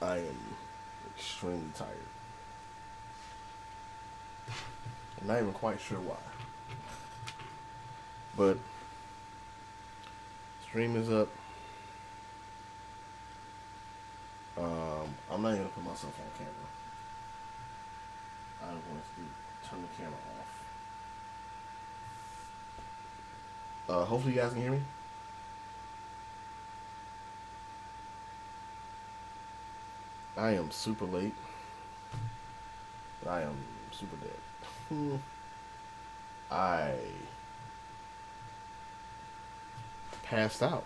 I am extremely tired. I'm not even quite sure why. But stream is up. I'm not even gonna put myself on camera. I'm going to turn the camera off. Hopefully you guys can hear me. I am super late. I am super dead. I passed out.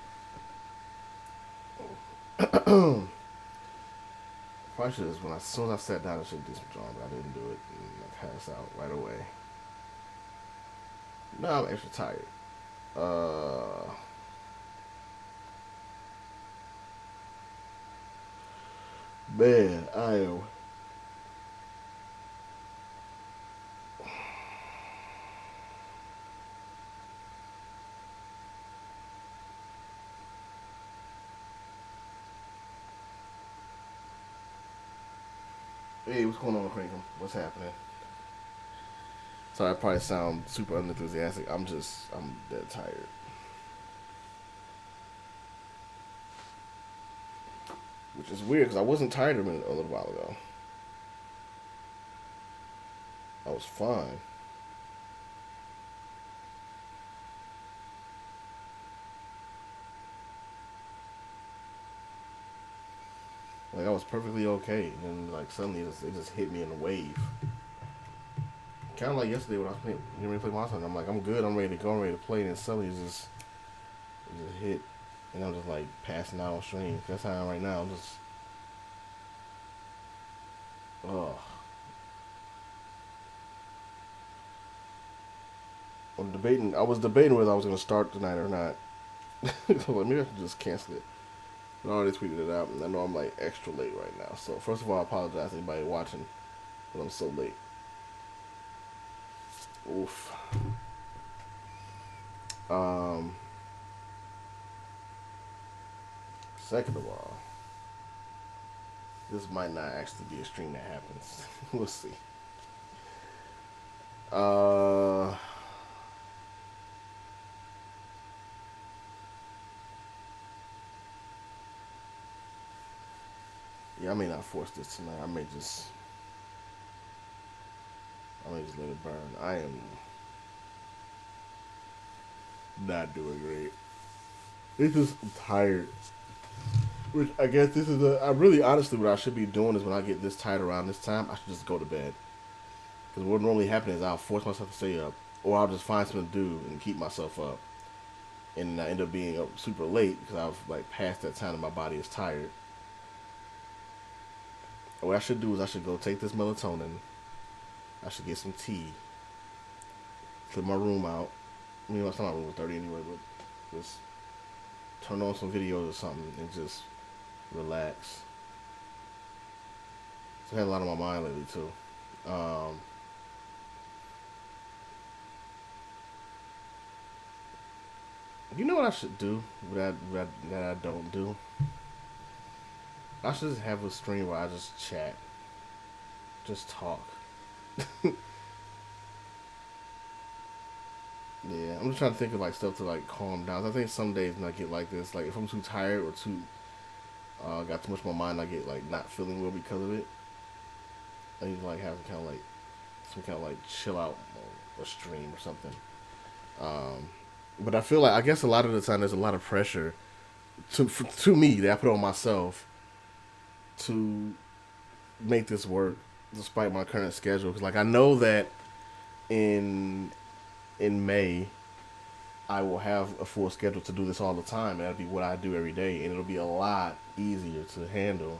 Probably should have, as soon as I sat down, I should do some drawing, but I didn't do it, and I passed out right away. Now I'm extra tired. Man, I am. Hey, what's going on, Crankham? What's happening? So I probably sound super unenthusiastic. I'm dead tired. Which is weird because I wasn't tired a little while ago. I was fine. Like I was perfectly okay, and then like suddenly it just hit me in a wave. Kind of like yesterday when I was getting ready to play Monster Hunter. I'm like, I'm good, I'm ready to go, I'm ready to play, and then suddenly it just hit, and I'm just like passing out on stream. That's how I am right now. I'm just, oh. I was debating whether I was gonna start tonight or not. Like, maybe I should just cancel it. But I already tweeted it out, and I know I'm like extra late right now. So first of all, I apologize to anybody watching, but I'm so late. Oof. Second of all, this might not actually be a stream that happens. We'll see. Yeah, I may not force this tonight. I may just let it burn. I am not doing great. It's just I'm tired. Which I guess this is I really honestly what I should be doing is when I get this tired around this time, I should just go to bed. Because what normally happens is I'll force myself to stay up, or I'll just find something to do and keep myself up, and I end up being up super late because I've like past that time and my body is tired. What I should do is I should go take this melatonin. I should get some tea. Clear my room out. You know, it's not my room was dirty anyway, but just turn on some videos or something and just relax. So I had a lot on my mind lately too. You know what I should do that I don't do? I should just have a stream where I just chat, just talk. Yeah, I'm just trying to think of like stuff to like calm down. I think some days when I get like this, like if I'm too tired or too got too much on my mind, I get like not feeling well because of it. I need to like have some kind of like chill out or stream or something. But I feel like I guess a lot of the time there's a lot of pressure to me that I put on myself to make this work despite my current schedule. Because like I know that in May I will have a full schedule to do this all the time, and that'll be what I do every day, and it'll be a lot easier to handle.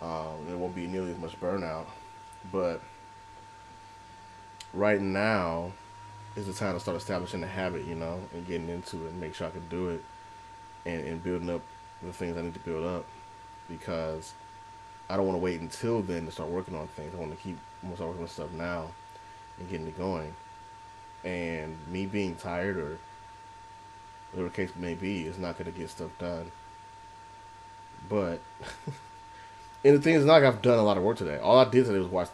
There won't be nearly as much burnout, but right now is the time to start establishing the habit, you know, and getting into it and make sure I can do it and building up the things I need to build up because I don't want to wait until then to start working on things. I want to start working on stuff now and getting it going. And me being tired or whatever the case may be is not going to get stuff done. But And the thing is, not like I've done a lot of work today. All I did today was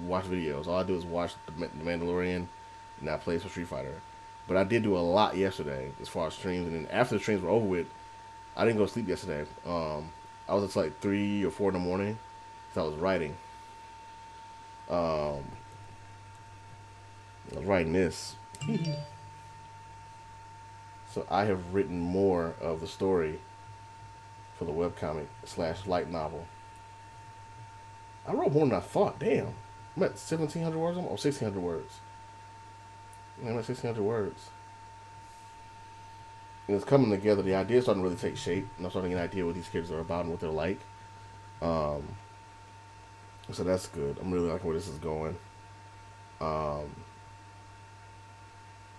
watch videos. All I do is watch the Mandalorian, and I play some Street Fighter. But I did do a lot yesterday as far as streams, and then after the streams were over with, I didn't go to sleep yesterday. I was up to like 3 or 4 in the morning, so I was writing. Um, I was writing this. So I have written more of the story for the webcomic / light novel. I wrote more than I thought. Damn, I'm at 1,700 words or 1,600 words. I'm at 1,600 words. And it's coming together. The idea's starting to really take shape, and I'm starting to get an idea what these characters are about and what they're like. Um, so that's good. I'm really liking where this is going. Um,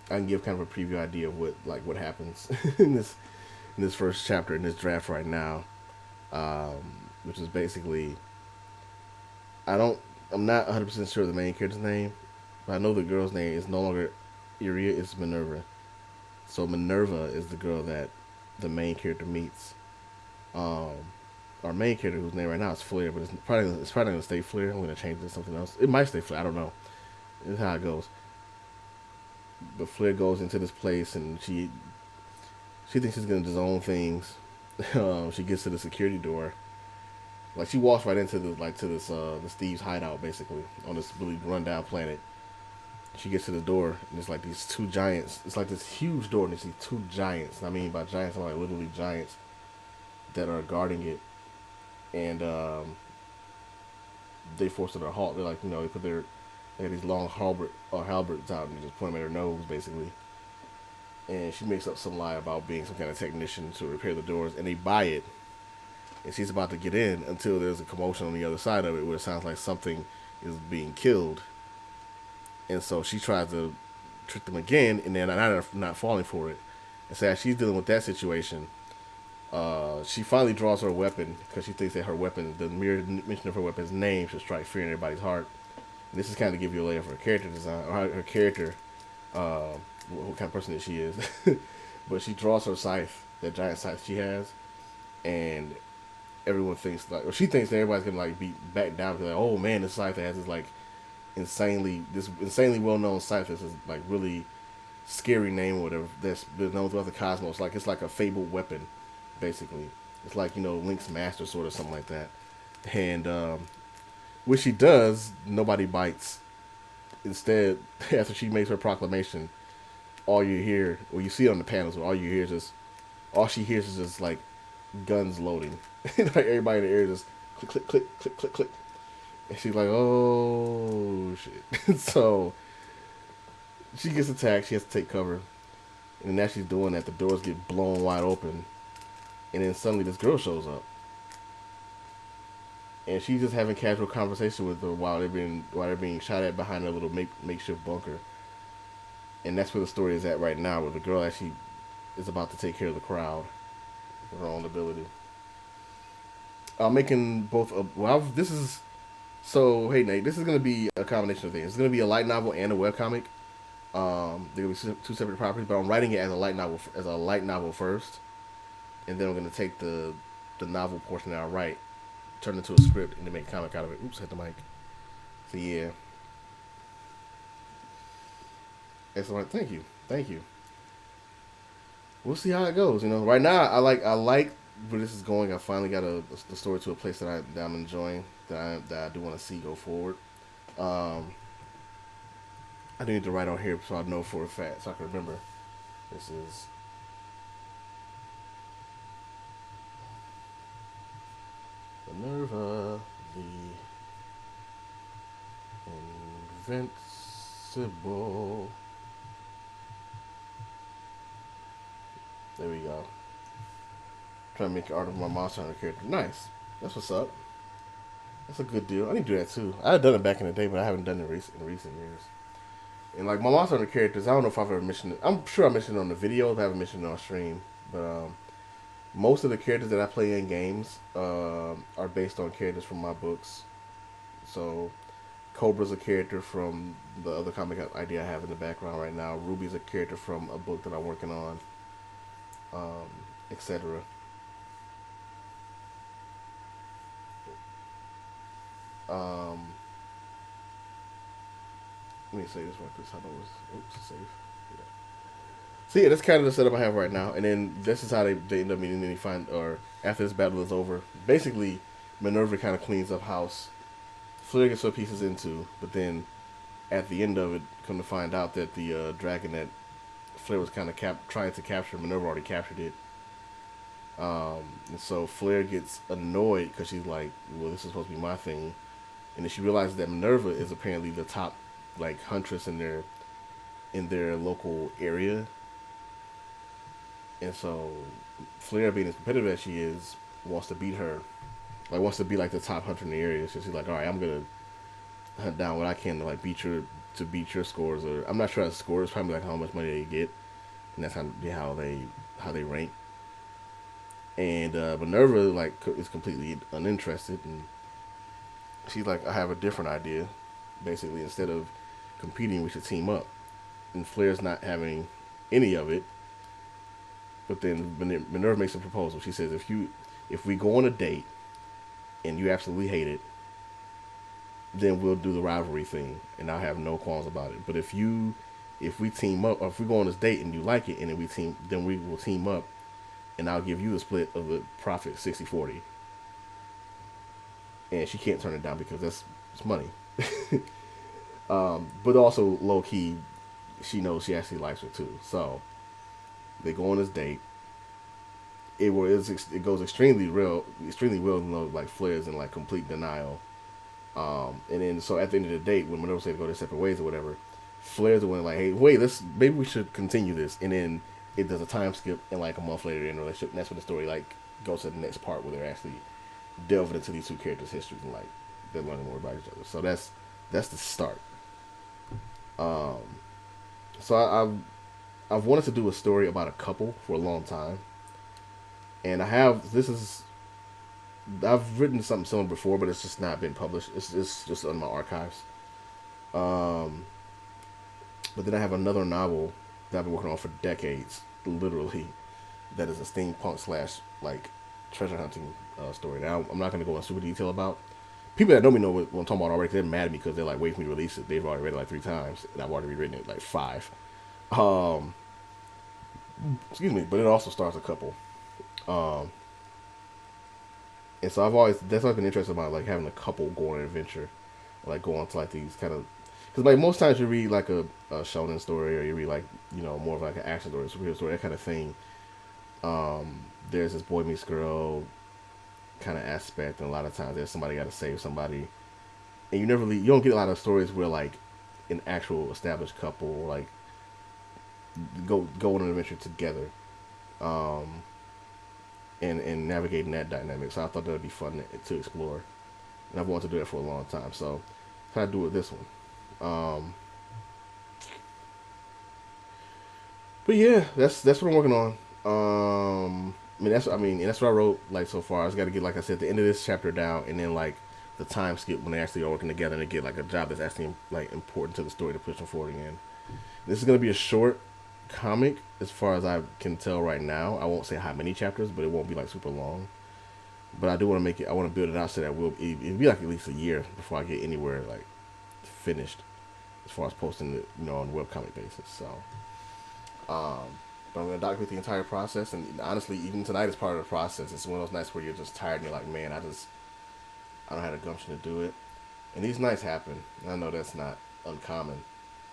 I can give kind of a preview idea of what happens in this first chapter in this draft right now, which is basically I'm not 100% sure of the main character's name, but I know the girl's name is no longer Iria, it's Minerva. So Minerva is the girl that the main character meets. Our main character, whose name right now is Flair, but it's probably gonna stay Flair. I'm gonna change it to something else. It might stay Flair. I don't know. This is how it goes. But Flair goes into this place and she thinks she's gonna disown things. She gets to the security door. Like she walks right into this thieves' hideout basically on this really rundown planet. She gets to the door and there's like these two giants. It's like this huge door and there's these two giants. And I mean by giants, I'm like literally giants that are guarding it. And they force her to halt. They're like, they have these long halberds out and they just point them at her nose basically. And she makes up some lie about being some kind of technician to repair the doors, and they buy it. And she's about to get in until there's a commotion on the other side of it where it sounds like something is being killed. And so she tries to trick them again, and they're not falling for it. And so as she's dealing with that situation, she finally draws her weapon because she thinks that her weapon, the mere mention of her weapon's name, should strike fear in everybody's heart. And this is kind of give you a layer for her character design, or her character, what kind of person that she is. But she draws her scythe, that giant scythe she has, and everyone thinks like, or she thinks that everybody's gonna like be back down to like, oh man, this scythe has this like insanely well known scythe. This is like really scary name or whatever that's been known throughout the cosmos. Like it's like a fabled weapon, basically. It's like Link's master sword or something like that. And when she does, nobody bites. Instead, after she makes her proclamation, all you hear, or you see on the panels, all she hears is just like guns loading. Like everybody in the air just click, click, click, click, click, click. And she's like, oh shit. So she gets attacked. She has to take cover. And as she's doing that, the doors get blown wide open. And then suddenly this girl shows up. And she's just having casual conversation with her while they're being shot at behind a little makeshift bunker. And that's where the story is at right now, where the girl actually is about to take care of the crowd with her own ability. I'm making both. Hey Nate, this is going to be a combination of things. It's going to be a light novel and a webcomic. They're going to be two separate properties, but I'm writing it as a light novel first, and then I'm going to take the novel portion that I write, turn it into a script, and then make a comic out of it. Oops, hit the mic. So yeah. Excellent. Thank you. We'll see how it goes. Right now I like where this is going. I finally got the story to a place that I'm enjoying, that I do want to see go forward. I do need to write on here so I know for a fact, so I can remember. This is Minerva, the Invincible. There we go. Trying to make art of my Monster Hunter character. Nice. That's what's up. That's a good deal. I need to do that too. I had done it back in the day, but I haven't done it in recent years. And like my Monster Hunter characters, I don't know if I've ever mentioned it. I'm sure I mentioned it on the video, but I haven't mentioned it on stream. But most of the characters that I play in games are based on characters from my books. So Cobra's a character from the other comic idea I have in the background right now. Ruby's a character from a book that I'm working on, etc. Um, Let me say this one because I know it's safe. Yeah. So yeah, that's kind of the setup I have right now. And then this is how they end up meeting. And then you find, or after this battle is over, basically Minerva kind of cleans up house. Flair gets her pieces into, but then at the end of it, come to find out that the dragon that Flair was kind of trying to capture, Minerva already captured it. And so Flair gets annoyed because she's like, "Well, this is supposed to be my thing," and then she realizes that Minerva is apparently the top like huntress in their local area, and so Flair, being as competitive as she is, wants to beat her, like wants to be like the top hunter in the area. So she's like, "All right, I'm gonna hunt down what I can to like beat your scores." Or I'm not sure how the scores, probably like how much money they get, and that's how they rank. And Minerva like is completely uninterested, and she's like, "I have a different idea. Basically, instead of competing, we should team up." And Flair's not having any of it. But then Minerva makes a proposal. She says, if we go on a date and you absolutely hate it, then we'll do the rivalry thing, and I'll have no qualms about it. But if we team up, or if we go on this date and you like it, and then we will team up, and I'll give you the split of the profit 60-40. And she can't turn it down because it's money. But also low key, she knows she actually likes her too. So they go on this date. It goes extremely well. Like Flair's in like complete denial. And then so at the end of the date, when Minerva said to go their separate ways or whatever, Flair's the one like, "Hey, wait, maybe we should continue this." And then it does a time skip, and like a month later, they're in a relationship. And that's when the story like goes to the next part where they're actually delving into these two characters' histories and like they're learning more about each other. So that's the start. Um, so I've wanted to do a story about a couple for a long time, and I've written something similar before, but it's just not been published. It's just on my archives. Um, but then I have another novel that I've been working on for decades, literally. That is a steampunk slash like treasure hunting story. Now I'm not going to go into super detail about. People that know me know what I'm talking about already. Cause they're mad at me because they're like waiting for me to release it. They've already read it like 3 times, and I've already rewritten it like 5. Um, Excuse me, but it also stars a couple. Um, and so that's always been interested about like having a couple go on an adventure, like go on to like these kind of, because like most times you read like a shonen story or you read like more of like an action story, superhero story, that kind of thing. There's this boy meets girl kind of aspect, and a lot of times there's somebody got to save somebody, and you don't get a lot of stories where like an actual established couple like go on an adventure together. Um, and navigating that dynamic. So I thought that would be fun to explore, and I've wanted to do that for a long time. So how to do it with this one. Um, but yeah, that's what I'm working on. And that's what I wrote like so far. I just got to get, like I said, the end of this chapter down, and then like the time skip when they actually are working together and they get like a job that's actually like important to the story to push them forward again. This is gonna be a short comic as far as I can tell right now. I won't say how many chapters, but it won't be like super long. But I do want to make it. I want to build it out so that it'll be like at least a year before I get anywhere like finished as far as posting it, on a webcomic basis. So, um, but I'm gonna document the entire process, and honestly, even tonight is part of the process. It's one of those nights where you're just tired and you're like, man, I don't have the gumption to do it. And these nights happen. And I know that's not uncommon,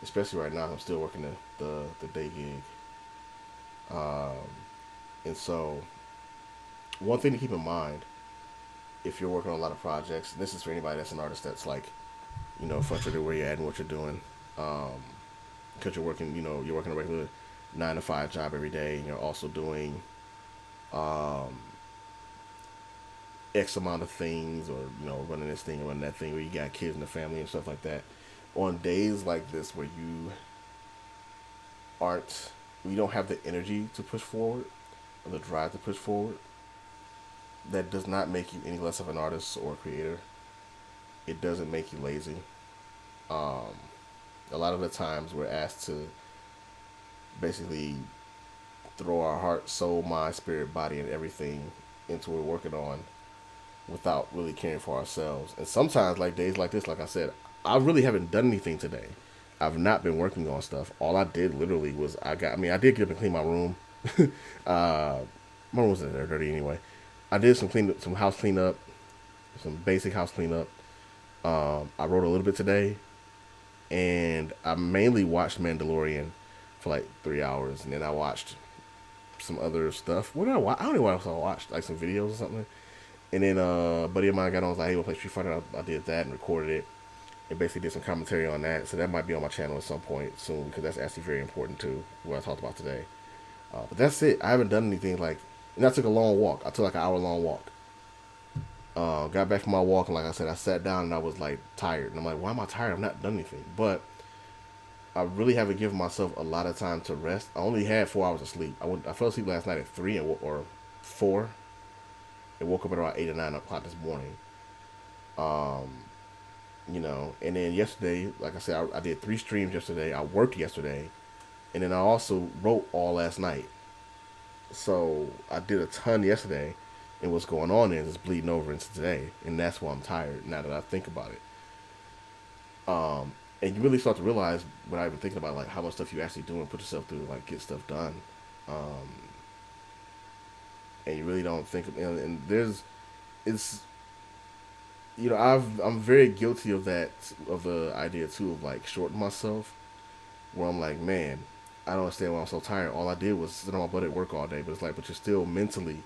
especially right now. I'm still working the day gig. Um, and so, one thing to keep in mind if you're working on a lot of projects, and this is for anybody that's an artist that's like, frustrated where you're at and what you're doing, because you're working a regular 9 to 5 job every day, and you're also doing um, X amount of things, or running this thing or running that thing, where you got kids in the family and stuff like that. On days like this where aren't you don't have the energy to push forward or the drive to push forward, that does not make you any less of an artist or a creator. It doesn't make you lazy. Um, a lot of the times we're asked to basically throw our heart, soul, mind, spirit, body, and everything into what we're working on. without really caring for ourselves. And sometimes, like days like this, like I said, I really haven't done anything today. I've not been working on stuff. All I did literally was I did get up and clean my room. uh, my room was dirty anyway. I did some house cleanup, some basic house cleanup. I wrote a little bit today, and I mainly watched Mandalorian for like 3 hours, and then I watched some other stuff. What did I watch? I don't know what else I watched, like some videos or something. And then a buddy of mine got on, was like, hey, we'll play Street Fighter. I did that and recorded it, and basically did some commentary on that. So that might be on my channel at some point soon, because that's actually very important too, what I talked about today. But that's it. I haven't done anything like, and I took a long walk. I took like an hour long walk. Got back from my walk, and like I said, I sat down and I was like tired. And I'm like, why am I tired? I've not done anything. But I really haven't given myself a lot of time to rest. I only had 4 hours of sleep. I fell asleep last night at 3 or 4, and woke up at around 8 or 9 o'clock this morning. Um, and then yesterday, like I said, I did 3 streams yesterday. I worked yesterday, and then I also wrote all last night. So I did a ton yesterday, and what's going on is it's bleeding over into today, and that's why I'm tired now that I think about it. And you really start to realize without even thinking about like how much stuff you actually do and put yourself through to like get stuff done. Um, and you really don't think of, and there's it's I'm very guilty of that, of the idea too of like shorting myself, where I'm like, man, I don't understand why I'm so tired. All I did was sit on my butt at work all day, but it's like, but you're still mentally,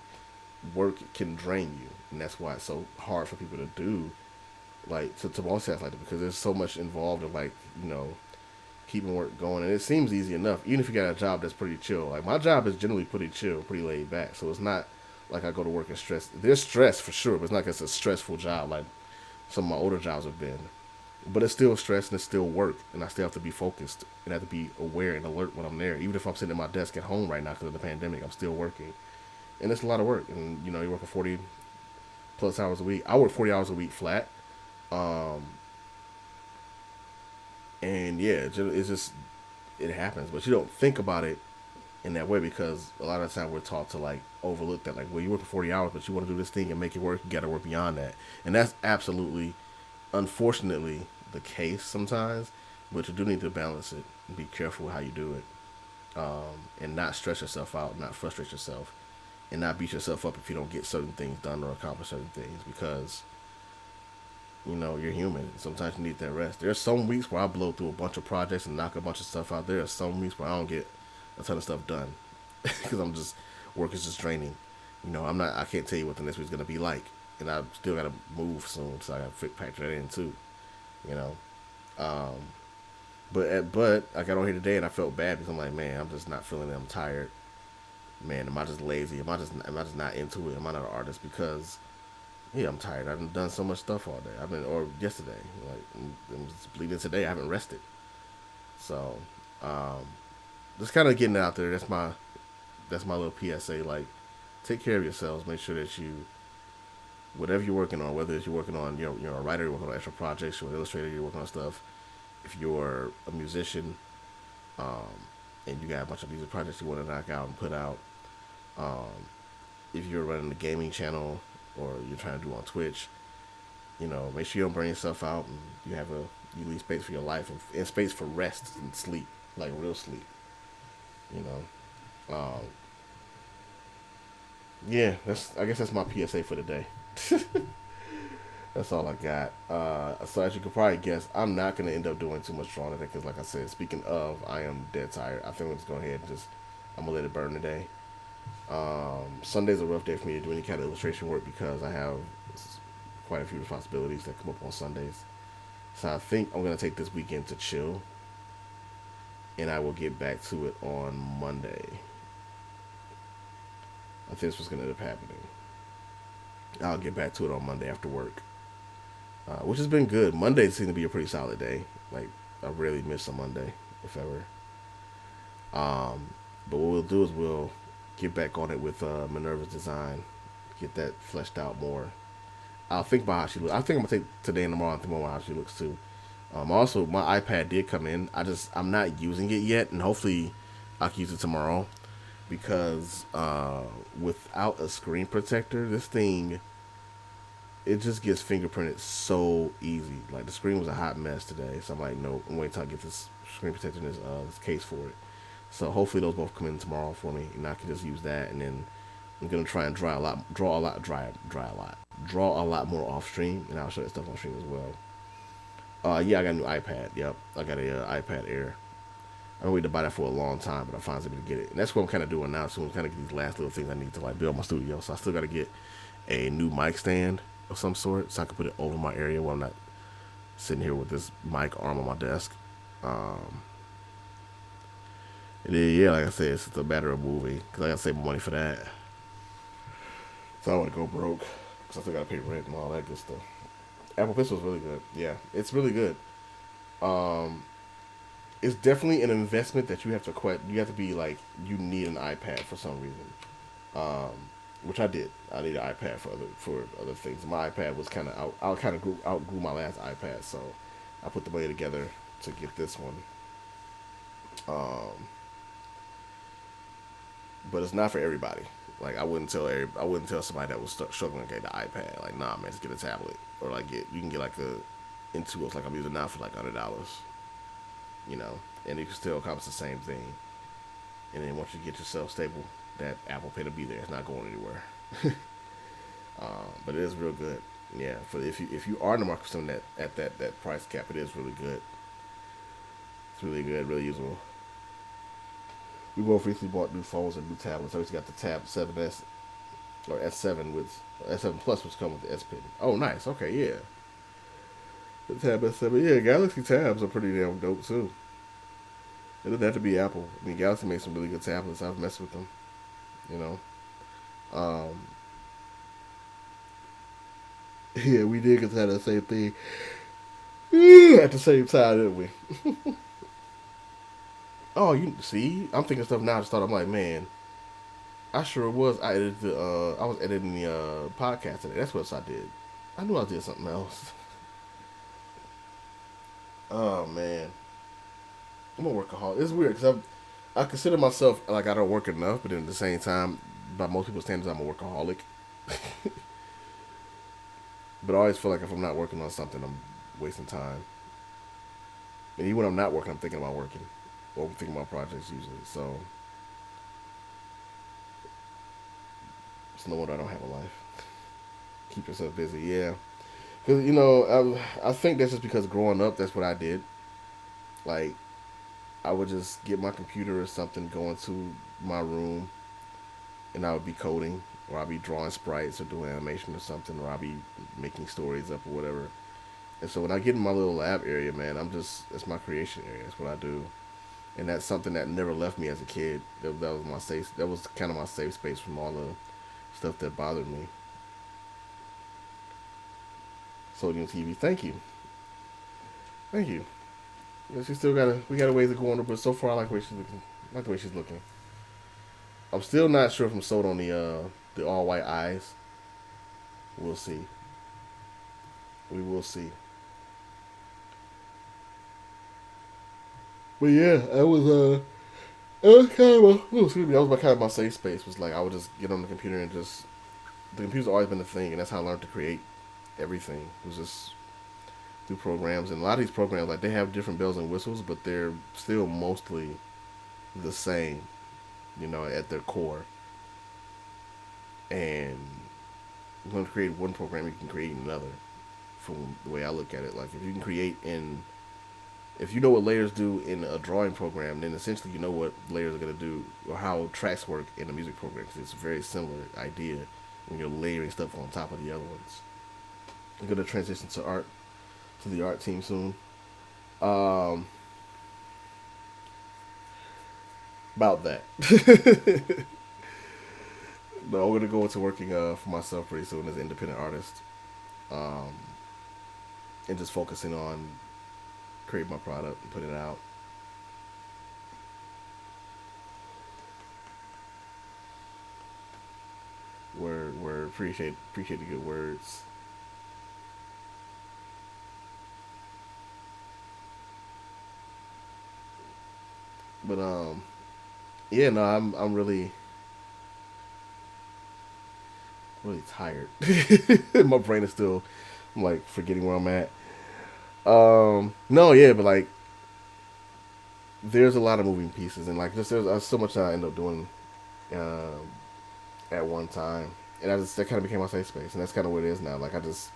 work can drain you, and that's why it's so hard for people to do, like to multitask like that, because there's so much involved in like keeping work going, and it seems easy enough, even if you got a job that's pretty chill. Like my job is generally pretty chill, pretty laid back, so it's not like I go to work and stress. There's stress for sure, but it's not like it's a stressful job like some of my older jobs have been. But it's still stress and it's still work, and I still have to be focused and have to be aware and alert when I'm there. Even if I'm sitting at my desk at home right now because of the pandemic, I'm still working, and it's a lot of work. And you're working 40+ hours a week. I work 40 hours a week flat, um, and yeah, it's just it happens. But you don't think about it in that way, because a lot of the time we're taught to like overlook that. Like, well, you work for 40 hours, but you want to do this thing and make it work. You got to work beyond that, and that's absolutely, unfortunately, the case sometimes. But you do need to balance it and be careful with how you do it, and not stress yourself out, not frustrate yourself, and not beat yourself up if you don't get certain things done or accomplish certain things, because you're human. Sometimes you need that rest. There's some weeks where I blow through a bunch of projects and knock a bunch of stuff out. There are some weeks where I don't get a ton of stuff done because work is just draining. I can't tell you what the next week's gonna be like, and I still gotta move soon, so I gotta factor that in too. You know, um, but I got on here today and I felt bad because I'm like, man, I'm just not feeling it. I'm tired. Man, am I just lazy? Am I just not into it? Am I not an artist? Because yeah, I'm tired. I've done so much stuff all day. Or yesterday, like I'm just bleeding today. I haven't rested. So, um, just kind of getting it out there. That's my little PSA. Like, take care of yourselves. Make sure that whatever you're working on, whether it's you're working on, you're a writer, you're working on extra projects, you're an illustrator, you're working on stuff. If you're a musician, um, and you got a bunch of music projects you want to knock out and put out, um, if you're running a gaming channel or you're trying to do on Twitch, make sure you don't burn yourself out, and you leave space for your life, and space for rest and sleep, like real sleep. You know, yeah, I guess that's my PSA for the day. That's all I got. So as you can probably guess, I'm not gonna end up doing too much drawing today because, like I said, speaking of, I am dead tired. I think I'm just go ahead and I'm gonna let it burn today. Sunday's a rough day for me to do any kind of illustration work because I have quite a few responsibilities that come up on Sundays. So I think I'm gonna take this weekend to chill, and I will get back to it on Monday. I think this was gonna end up happening. I'll get back to it on Monday after work, which has been good. Mondays seem to be a pretty solid day. Like, I rarely miss a Monday, if ever. But what we'll do is we'll get back on it with Minerva's design, get that fleshed out more. I'll think about how she looks. I think I'm gonna take today and tomorrow and think about how she looks too. Also, my iPad did come in. I'm not using it yet, and hopefully I can use it tomorrow, because without a screen protector, this thing it just gets fingerprinted so easy. Like the screen was a hot mess today, so I'm like, no, I'm waiting till I get this screen protector in this case for it. So hopefully those both come in tomorrow for me, and I can just use that. And then I'm gonna try and draw a lot more off stream, and I'll show that stuff on stream as well. Yeah, I got a new iPad. Yep, I got a iPad Air. I've been waiting to buy that for a long time, but I finally able to get it, and that's what I'm kind of doing now. So I'm kind of get these last little things I need to like build my studio. So I still got to get a new mic stand of some sort, so I can put it over my area while I'm not sitting here with this mic arm on my desk. Um, and then, yeah, like I said, it's a matter of moving because I got to save my money for that. So I don't want to go broke because I still got to pay rent and all that good stuff. Apple Pencil is really good. Yeah, it's really good. Um, it's definitely an investment that you have to quit. You have to be like you need an iPad for some reason, um, which I did. I need an iPad for other things. My iPad was kind of out. I kind of outgrew my last iPad, so I put the money together to get this one. Um, but it's not for everybody. Like I wouldn't tell somebody that was struggling to get the iPad. Like, nah, man, just get a tablet or like you can get like a Intuos like I'm using now for like $100. You know, and it can still accomplish the same thing. And then once you get yourself stable, that Apple Pay to be there. It's not going anywhere. But it is real good. Yeah, for if you are in the market for something at that price cap, it is really good. It's really good, really usable. We both recently bought new phones and new tablets. I just got the Tab 7S or S7 with S7 Plus, which come with the S Pen. Oh, nice. Okay, yeah. The Tab S7. Yeah, Galaxy tabs are pretty damn dope too. It doesn't have to be Apple. I mean, Galaxy makes some really good tablets. I've messed with them. You know. Um, yeah, we did get that same thing at the same time, didn't we? Oh, you see, I'm thinking stuff now. To start, I'm like, man, I sure was. I was editing the podcast today. That's what I did. I knew I did something else. Oh man, I'm a workaholic. It's weird because I consider myself like I don't work enough, but then at the same time, by most people's standards, I'm a workaholic. But I always feel like if I'm not working on something, I'm wasting time. And even when I'm not working, I'm thinking about working, or I'm thinking about projects usually. So it's no wonder I don't have a life. Keep yourself busy, yeah. Because I think that's just because growing up, that's what I did. Like I would just get my computer or something, go into my room, and I would be coding, or I'd be drawing sprites or doing animation or something, or I'd be making stories up or whatever. And so when I get in my little lab area, man, it's my creation area. That's what I do, and that's something that never left me as a kid. That was my safe. That was kind of my safe space from all the stuff that bothered me. Sodium TV, thank you, thank you. Yeah, she still we got a ways to go on her, but so far I like the way she's looking. I like the way she's looking. I'm still not sure if I'm sold on the all white eyes. We'll see. We will see. But yeah, it was kind of excuse me, that was my kind of my safe space. Was like I would just get on the computer and just the computer's always been the thing, and that's how I learned to create everything. It was just through programs, and a lot of these programs like they have different bells and whistles, but they're still mostly the same, at their core. And you want to create one program, you can create another. From the way I look at it, like if you know what layers do in a drawing program, then essentially you know what layers are going to do or how tracks work in a music program. Cause it's a very similar idea when you're layering stuff on top of the other ones. I'm going to transition to the art team soon. Um, about that. No, I'm going to go into working for myself pretty soon as an independent artist. Um, and just focusing on create my product and put it out. Word, appreciate the good words. But yeah, no, I'm really really tired. My brain is still, I'm like forgetting where I'm at. No, yeah, but like there's a lot of moving pieces, and like just there's so much that I end up doing um, at one time, and that kind of became my safe space, and that's kind of what it is now. Like I just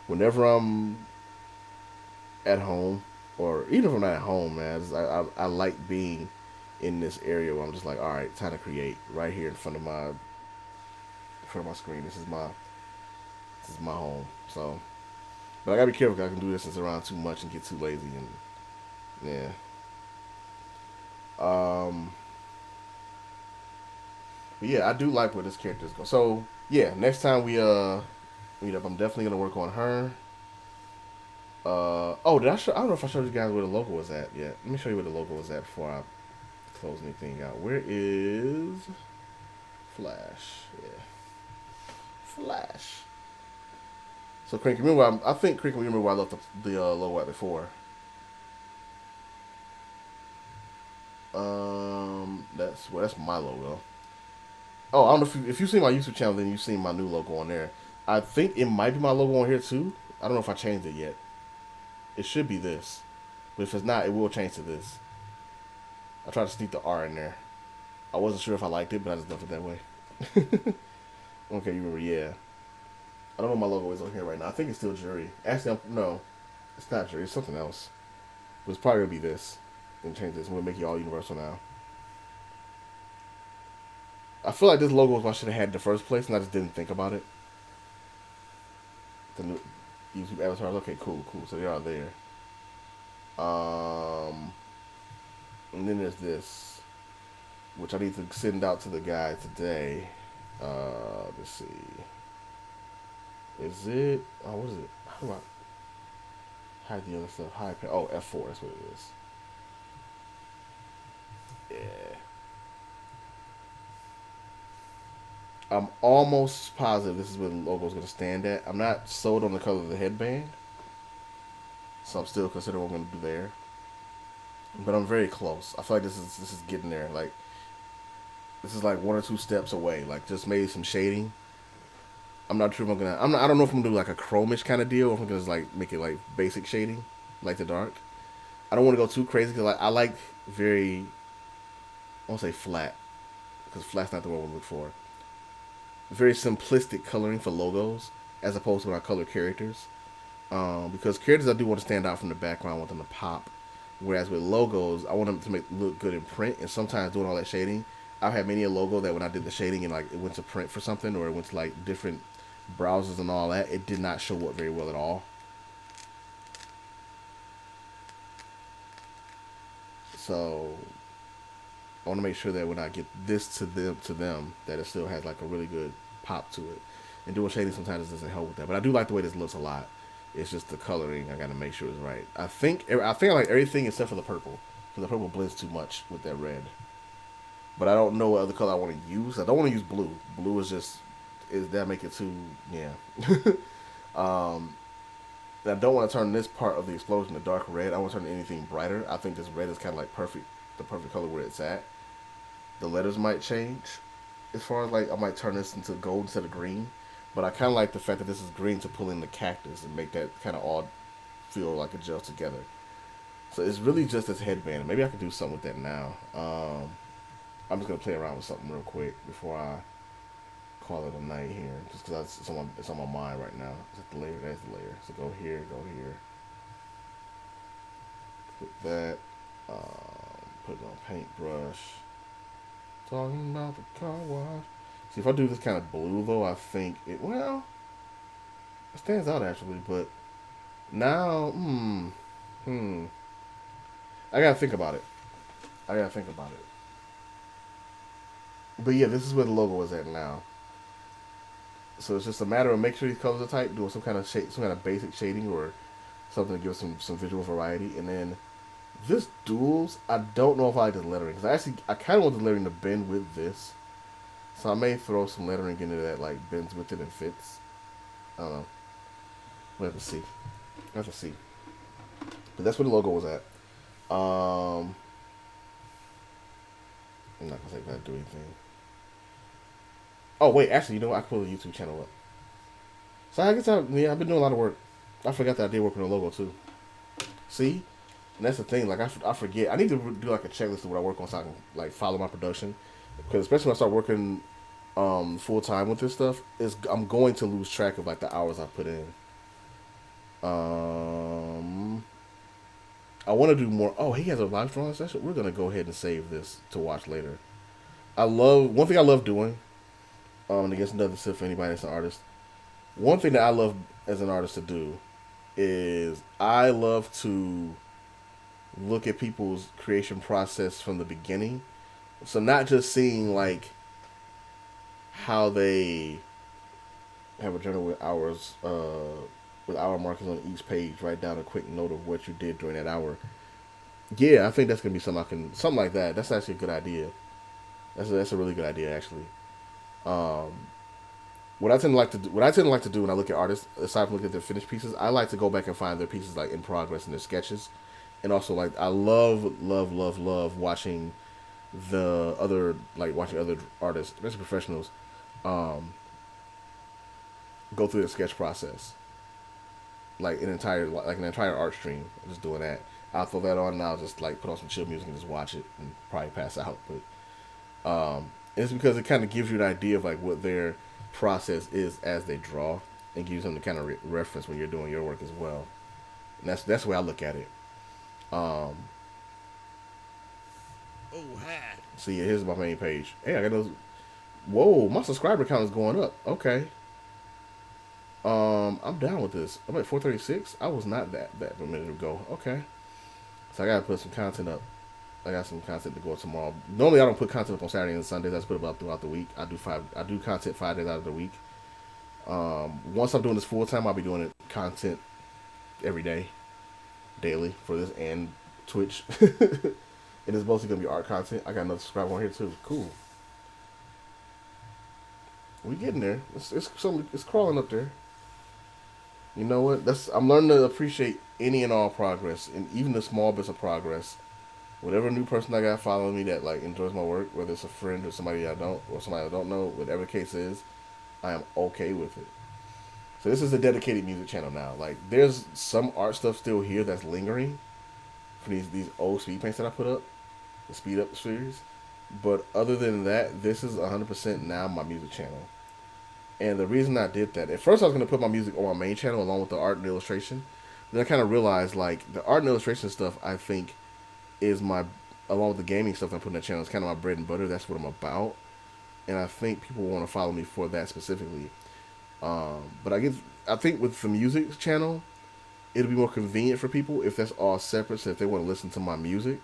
whenever I'm at home, or even if I'm not at home, man, I like being in this area where I'm just like, all right, time to create right here in front of my screen. This is my home. So, but I gotta be careful 'cause I can do this and around too much and get too lazy and yeah. Um, but yeah, I do like where this character is going. So yeah, next time we meet up, I'm definitely gonna work on her. Oh, did I show? I don't know if I showed you guys where the logo was at yet. Let me show you where the logo was at before I close anything out. Where is Flash? Yeah, Flash. So, Cranky, remember? I think Cranky, remember where I left the logo at before. That's my logo. Oh, I don't know if you see my YouTube channel, then you've seen my new logo on there. I think it might be my logo on here too. I don't know if I changed it yet. It should be this, but if it's not, it will change to this. I tried to sneak the R in there. I wasn't sure if I liked it, but I just left it that way. Okay, you remember? Yeah. I don't know what my logo is on here right now. I think it's still Jury. Actually, no, it's not Jury. It's something else. But it's probably gonna be this. And change this. We'll make it all universal now. I feel like this logo was what I should have had in the first place, and I just didn't think about it. The new YouTube avatars. Okay, cool, cool. So they are there. Um, and then there's this, which I need to send out to the guy today. Let's see. Is it? Oh, what is it? How do I hide the other stuff? Oh, F4. That's what it is. Yeah. I'm almost positive this is where the logo's gonna stand at. I'm not sold on the color of the headband, so I'm still considering what I'm gonna do there. But I'm very close. I feel like this is getting there. Like this is like one or two steps away. Like just maybe some shading. I'm not sure if I'm gonna. I don't know if I'm gonna do like a chromish kind of deal, or if I'm gonna just like make it like basic shading, like the dark. I don't want to go too crazy because I like very. I won't say flat because flat's not the word we look for. Very simplistic coloring for logos as opposed to when I color characters. Because characters I do want to stand out from the background, I want them to pop. Whereas with logos, I want them to make look good in print. And sometimes doing all that shading, I've had many a logo that when I did the shading and like it went to print for something or it went to like different browsers and all that, it did not show up very well at all. So I want to make sure that when I get this to them, that it still has like a really good pop to it. And doing shading sometimes doesn't help with that, but I do like the way this looks a lot. It's just the coloring I got to make sure is right. I like everything except for the purple, because the purple blends too much with that red. But I don't know what other color I want to use. I don't want to use blue. Blue is that make it too yeah. um, and I don't want to turn this part of the explosion to dark red. I want to turn anything brighter. I think this red is kind of like the perfect color where it's at. The letters might change as far as like I might turn this into gold instead of green, but I kind of like the fact that this is green to pull in the cactus and make that kind of all feel like it gels together. So it's really just this headband. Maybe I could do something with that now. I'm just gonna play around with something real quick before I call it a night here, just because it's on my mind right now. Is that the layer? That's the layer. So go here, put that. Put it on paintbrush. Talking about the car wash. See, if I do this kind of blue though, I think it stands out actually. But now, I gotta think about it. But yeah, this is where the logo is at now. So it's just a matter of making sure these colors are tight, doing some kind of some kind of basic shading or something to give us some visual variety, and then this duels. I don't know if I like the lettering because I kind of want the lettering to bend with this, so I may throw some lettering into that like bends with it and fits. I don't know. We'll have to see. But that's where the logo was at. I'm not gonna say if I do anything. Oh wait, actually, you know what? I can pull the YouTube channel up. So I guess yeah, I've been doing a lot of work. I forgot that I did work on the logo too. See, and that's the thing. Like I forget. I need to do like a checklist of what I work on so I can like follow my production. Because especially when I start working full time with this stuff, is I'm going to lose track of like the hours I put in. Um, I want to do more. Oh, he has a live drawing session. We're gonna go ahead and save this to watch later. I love one thing I love doing. And against another tip for anybody that's an artist. One thing that I love as an artist to do is I love to look at people's creation process from the beginning. So not just seeing like how they have a journal with hour markers on each page. Write down a quick note of what you did during that hour. Yeah, I think that's gonna be something like that. That's actually a good idea. That's a really good idea actually. Um, what I tend to like to do when I look at artists, aside from looking at their finished pieces, I like to go back and find their pieces like in progress and their sketches, and also like I love watching the other like watching other artists, especially professionals, um, go through the sketch process, like an entire art stream. I'm just doing that. I'll throw that on and I'll just like put on some chill music and just watch it and probably pass out. But it's because it kind of gives you an idea of like what their process is as they draw and gives you something to kind of reference when you're doing your work as well. And that's the way I look at it. Um, Oh, hi. so yeah, here's my main page. Hey, I got those. Whoa, my subscriber count is going up. Okay. I'm down with this. I'm at 436. I was not that a minute ago. Okay. So I gotta put some content up. I got some content to go up tomorrow. Normally I don't put content up on Saturday and Sundays. I just put it up throughout the week. I do content 5 days out of the week. Once I'm doing this full time, I'll be doing it content every day, daily for this and Twitch. And it's mostly gonna be art content. I got another subscriber on here too. Cool. We getting there. It's crawling up there. You know what? That's I'm learning to appreciate any and all progress, and even the small bits of progress. Whatever new person I got following me that like enjoys my work, whether it's a friend or somebody I don't or somebody I don't know, whatever the case is, I am okay with it. So this is a dedicated music channel now. Like there's some art stuff still here that's lingering from these old speed paints that I put up, the speed up series. But other than that, this is 100% now my music channel. And the reason I did that, at first I was gonna put my music on my main channel along with the art and illustration. Then I kind of realized like the art and illustration stuff I think is my along with the gaming stuff I put in that channel is kind of my bread and butter. That's what I'm about, and I think people want to follow me for that specifically. But I think with the music channel, it'll be more convenient for people if that's all separate. So if they want to listen to my music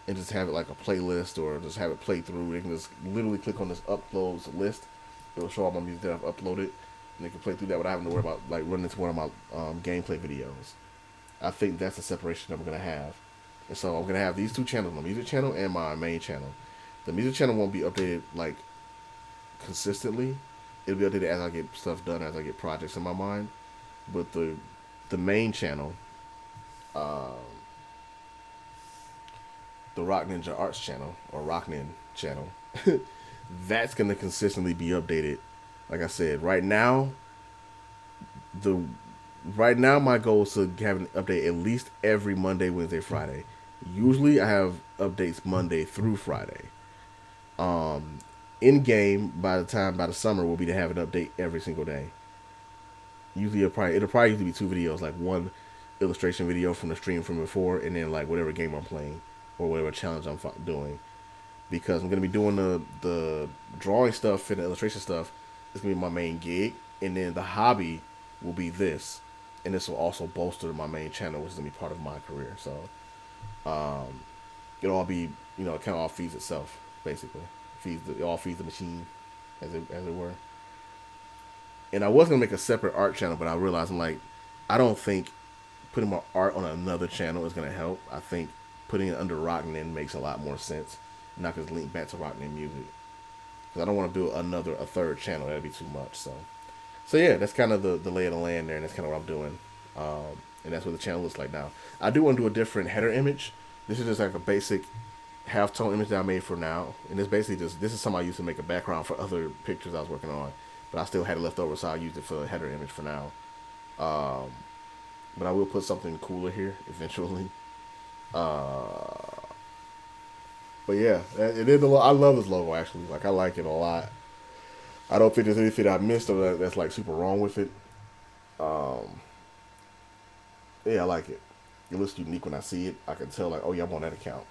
and just have it like a playlist or just have it play through, they can just literally click on this uploads list. It'll show all my music that I've uploaded, and they can play through that without having to worry about like running into one of my gameplay videos. I think that's the separation I'm gonna have. And so I'm gonna have these two channels, my music channel and my main channel. The music channel won't be updated like consistently. It'll be updated as I get stuff done, as I get projects in my mind. But the main channel, uh, the Rock Ninja Arts channel or Rock Nin channel, that's gonna consistently be updated. Like I said, the right now my goal is to have an update at least every Monday, Wednesday, Friday. Usually I have updates Monday through Friday. Um, in game by the summer will be to have an update every single day. Usually it'll probably usually be two videos, like one illustration video from the stream from before, and then like whatever game I'm playing or whatever challenge I'm doing. Because I'm gonna be doing the drawing stuff and the illustration stuff. It's gonna be my main gig, and then the hobby will be this, and this will also bolster my main channel, which is gonna be part of my career. So um, it'll all be it kind of all feeds itself basically. It all feeds the machine, as it were. And I was gonna make a separate art channel, but I realized I don't think putting my art on another channel is gonna help. I think putting it under Rocknin makes a lot more sense. Not just link back to Rocknin music, because I don't want to do a third channel. That'd be too much. So yeah, that's kind of the lay of the land there, and that's kind of what I'm doing. And that's what the channel looks like now. I do want to do a different header image. This is just like a basic half-tone image that I made for now, and it's basically just this is something I used to make a background for other pictures I was working on, but I still had it left over, so I used it for a header image for now. Um, but I will put something cooler here eventually. Uh, but yeah, it is. I love this logo actually. Like I like it a lot. I don't think there's anything I missed or that's like super wrong with it. Um, yeah, I like it. It looks unique when I see it. I can tell like, oh yeah, I'm on that account.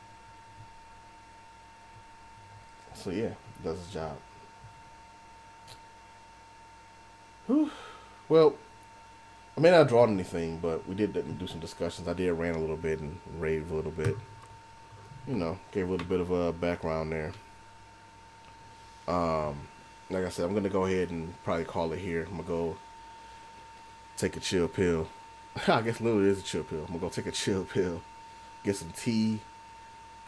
So yeah, it does its job. Whew. Well, I may not have drawn anything, but we did do some discussions. I did rant a little bit and rave a little bit. Gave a little bit of a background there. Um, like I said, I'm gonna go ahead and probably call it here. I'm gonna go take a chill pill. I guess literally it is a chill pill. I'm gonna go take a chill pill, get some tea,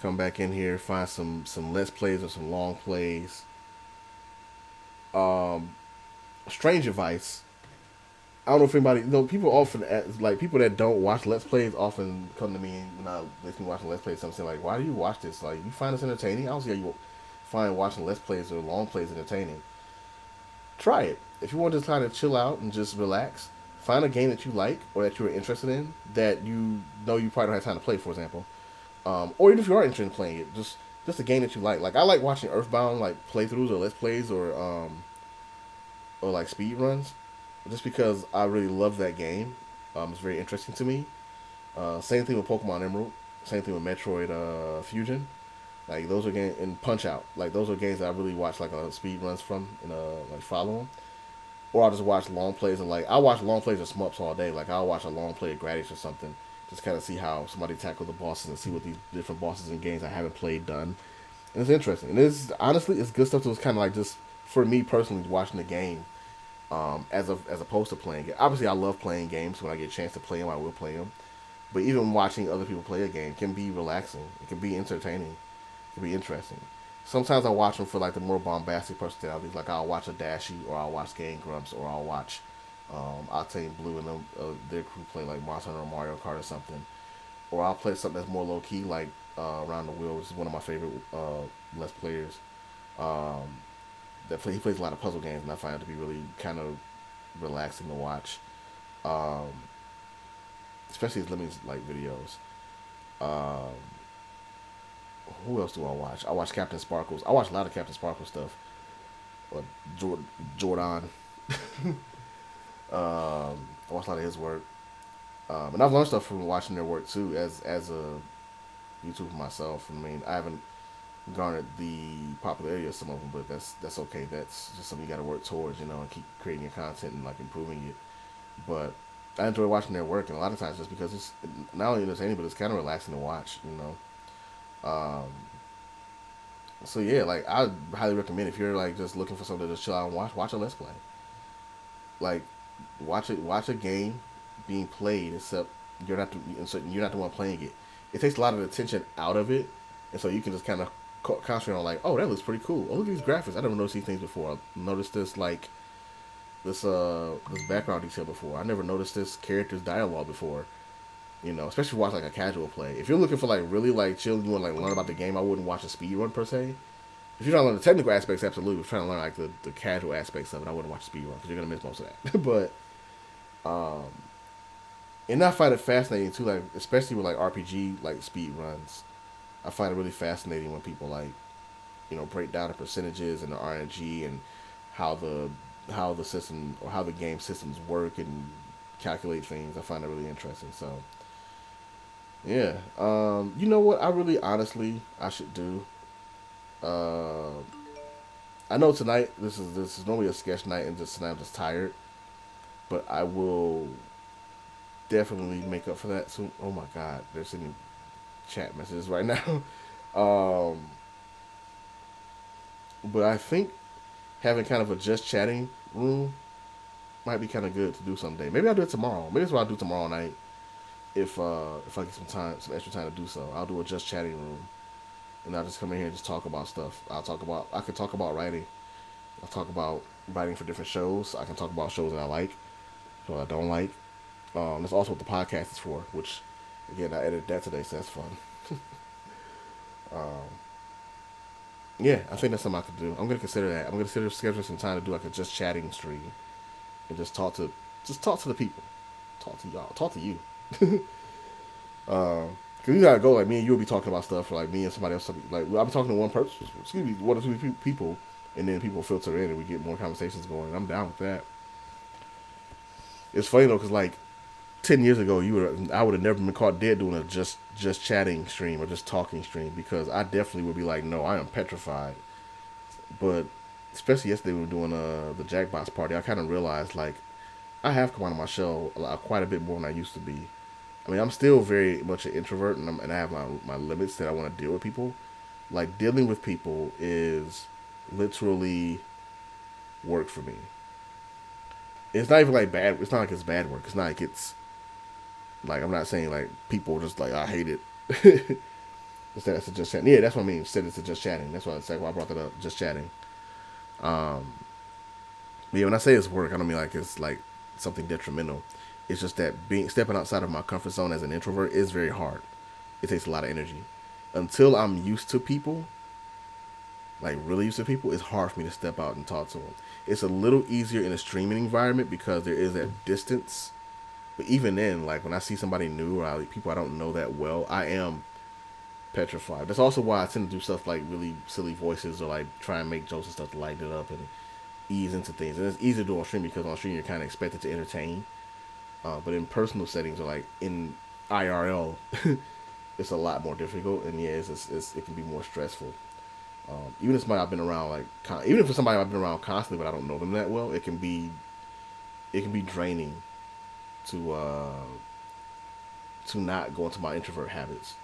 come back in here, find some let's plays or some long plays. Um, Strange advice. I don't know if anybody, people often like people that don't watch let's plays often come to me when I listen to watching let's plays. Something like, why do you watch this? Like, you find this entertaining? I don't see how you find watching let's plays or long plays entertaining. Try it if you want to kind of chill out and just relax. Find a game that you like or that you're interested in that you know you probably don't have time to play, for example. Or even if you are interested in playing it, just a game that you like. Like I like watching Earthbound like playthroughs or let's plays or like speed runs, just because I really love that game. It's very interesting to me. Same thing with Pokemon Emerald. Same thing with Metroid Fusion. Like those are games and Punch Out. Like those are games that I really watch like speed runs from and like follow them. Or I'll just watch long plays and like I watch long plays of Smups all day. Like I'll watch a long play of Gradius or something, just kind of see how somebody tackled the bosses and see what these different bosses in games I haven't played done. And it's interesting. And it's honestly it's good stuff to kind of like just for me personally watching the game as opposed to playing it. Obviously, I love playing games. When I get a chance to play them, I will play them. But even watching other people play a game can be relaxing. It can be entertaining. It can be interesting. Sometimes I watch them for like the more bombastic personalities. Like I'll watch a Dashi, or I'll watch Game Grumps, or I'll watch Octane Blue and them, their crew play like Monster Hunter or Mario Kart or something. Or I'll play something that's more low key, like Around the Wheel, which is one of my favorite Let's Players. Um, he plays a lot of puzzle games, and I find it to be really kind of relaxing to watch, um, especially his Lemmings like videos. Um, who else do I watch? I watch Captain Sparkles. I watch a lot of Captain Sparkle stuff. Or Jordan. I watch a lot of his work, and I've learned stuff from watching their work too, as a YouTuber myself. I mean, I haven't garnered the popularity of some of them, but that's okay. That's just something you got to work towards, and keep creating your content and like improving it. But I enjoy watching their work, and a lot of times just because it's not only entertaining, but it's kind of relaxing to watch. Um, so yeah, like I highly recommend if you're like just looking for something to just chill out and watch a Let's Play. Like watch a game being played, except you're not the one playing it. It takes a lot of the attention out of it, and so you can just kind of concentrate on like, oh, that looks pretty cool. Oh, look at these graphics. I never noticed these things before. I noticed this like this background detail before. I never noticed this character's dialogue before. Especially if you watch like a casual play. If you're looking for like really like chill, you want to like learn about the game, I wouldn't watch a speed run per se. If you're trying to learn the technical aspects, absolutely. If you're trying to learn like the casual aspects of it, I wouldn't watch a speed run because you're gonna miss most of that. But and I find it fascinating too, like especially with like RPG like speed runs. I find it really fascinating when people like break down the percentages and the RNG and how the system or how the game systems work and calculate things. I find it really interesting. So yeah, you know what? I really honestly I should do. Uh, I know tonight this is normally a sketch night and just tonight I'm just tired, but I will definitely make up for that soon. Oh my God, they're sending chat messages right now. um, but I think having kind of a just chatting room might be kind of good to do someday. Maybe I'll do it tomorrow. Maybe that's what I'll do tomorrow night. If I get some extra time to do so, I'll do a just chatting room, and I'll just come in here and just talk about stuff. I could talk about writing. I'll talk about writing for different shows. I can talk about shows that I like, shows I don't like. That's also what the podcast is for. Which, again, I edited that today, so that's fun. Um, yeah, I think that's something I could do. I'm gonna consider that. I'm gonna consider scheduling some time to do like a just chatting stream and just talk to the people, talk to y'all, talk to you. Cause you gotta go like me and you'll be talking about stuff, or like me and somebody else. Like I'll be talking to one person, excuse me, one or two people, and then people filter in and we get more conversations going. And I'm down with that. It's funny though, cause like 10 years ago, I would have never been caught dead doing a just chatting stream or just talking stream because I definitely would be like, no, I am petrified. But especially yesterday, we were doing the Jackbox party. I kind of realized like I have come out of my shell quite a bit more than I used to be. I mean, I'm still very much an introvert, and I have my limits that I want to deal with people. Like dealing with people is literally work for me. It's not even like bad. It's not like it's bad work. It's not like it's like I'm not saying like people just like I hate it. Instead, it's just chatting. Yeah, that's what I mean. Instead, it's just chatting. That's why it's like why I brought that up. Just chatting. Um, but yeah, when I say it's work, I don't mean like it's like something detrimental. It's just that being stepping outside of my comfort zone as an introvert is very hard. It takes a lot of energy. Until I'm used to people, like really used to people, it's hard for me to step out and talk to them. It's a little easier in a streaming environment because there is that distance. But even then, like when I see somebody new or people I don't know that well, I am petrified. That's also why I tend to do stuff like really silly voices or like try and make jokes and stuff to lighten it up and ease into things. And it's easier to do on stream because on stream you're kind of expected to entertain. But in personal settings or like in IRL, it's a lot more difficult. And yeah, it can be more stressful. Even if somebody I've been around even if it's somebody I've been around constantly but I don't know them that well, it can be draining to not go into my introvert habits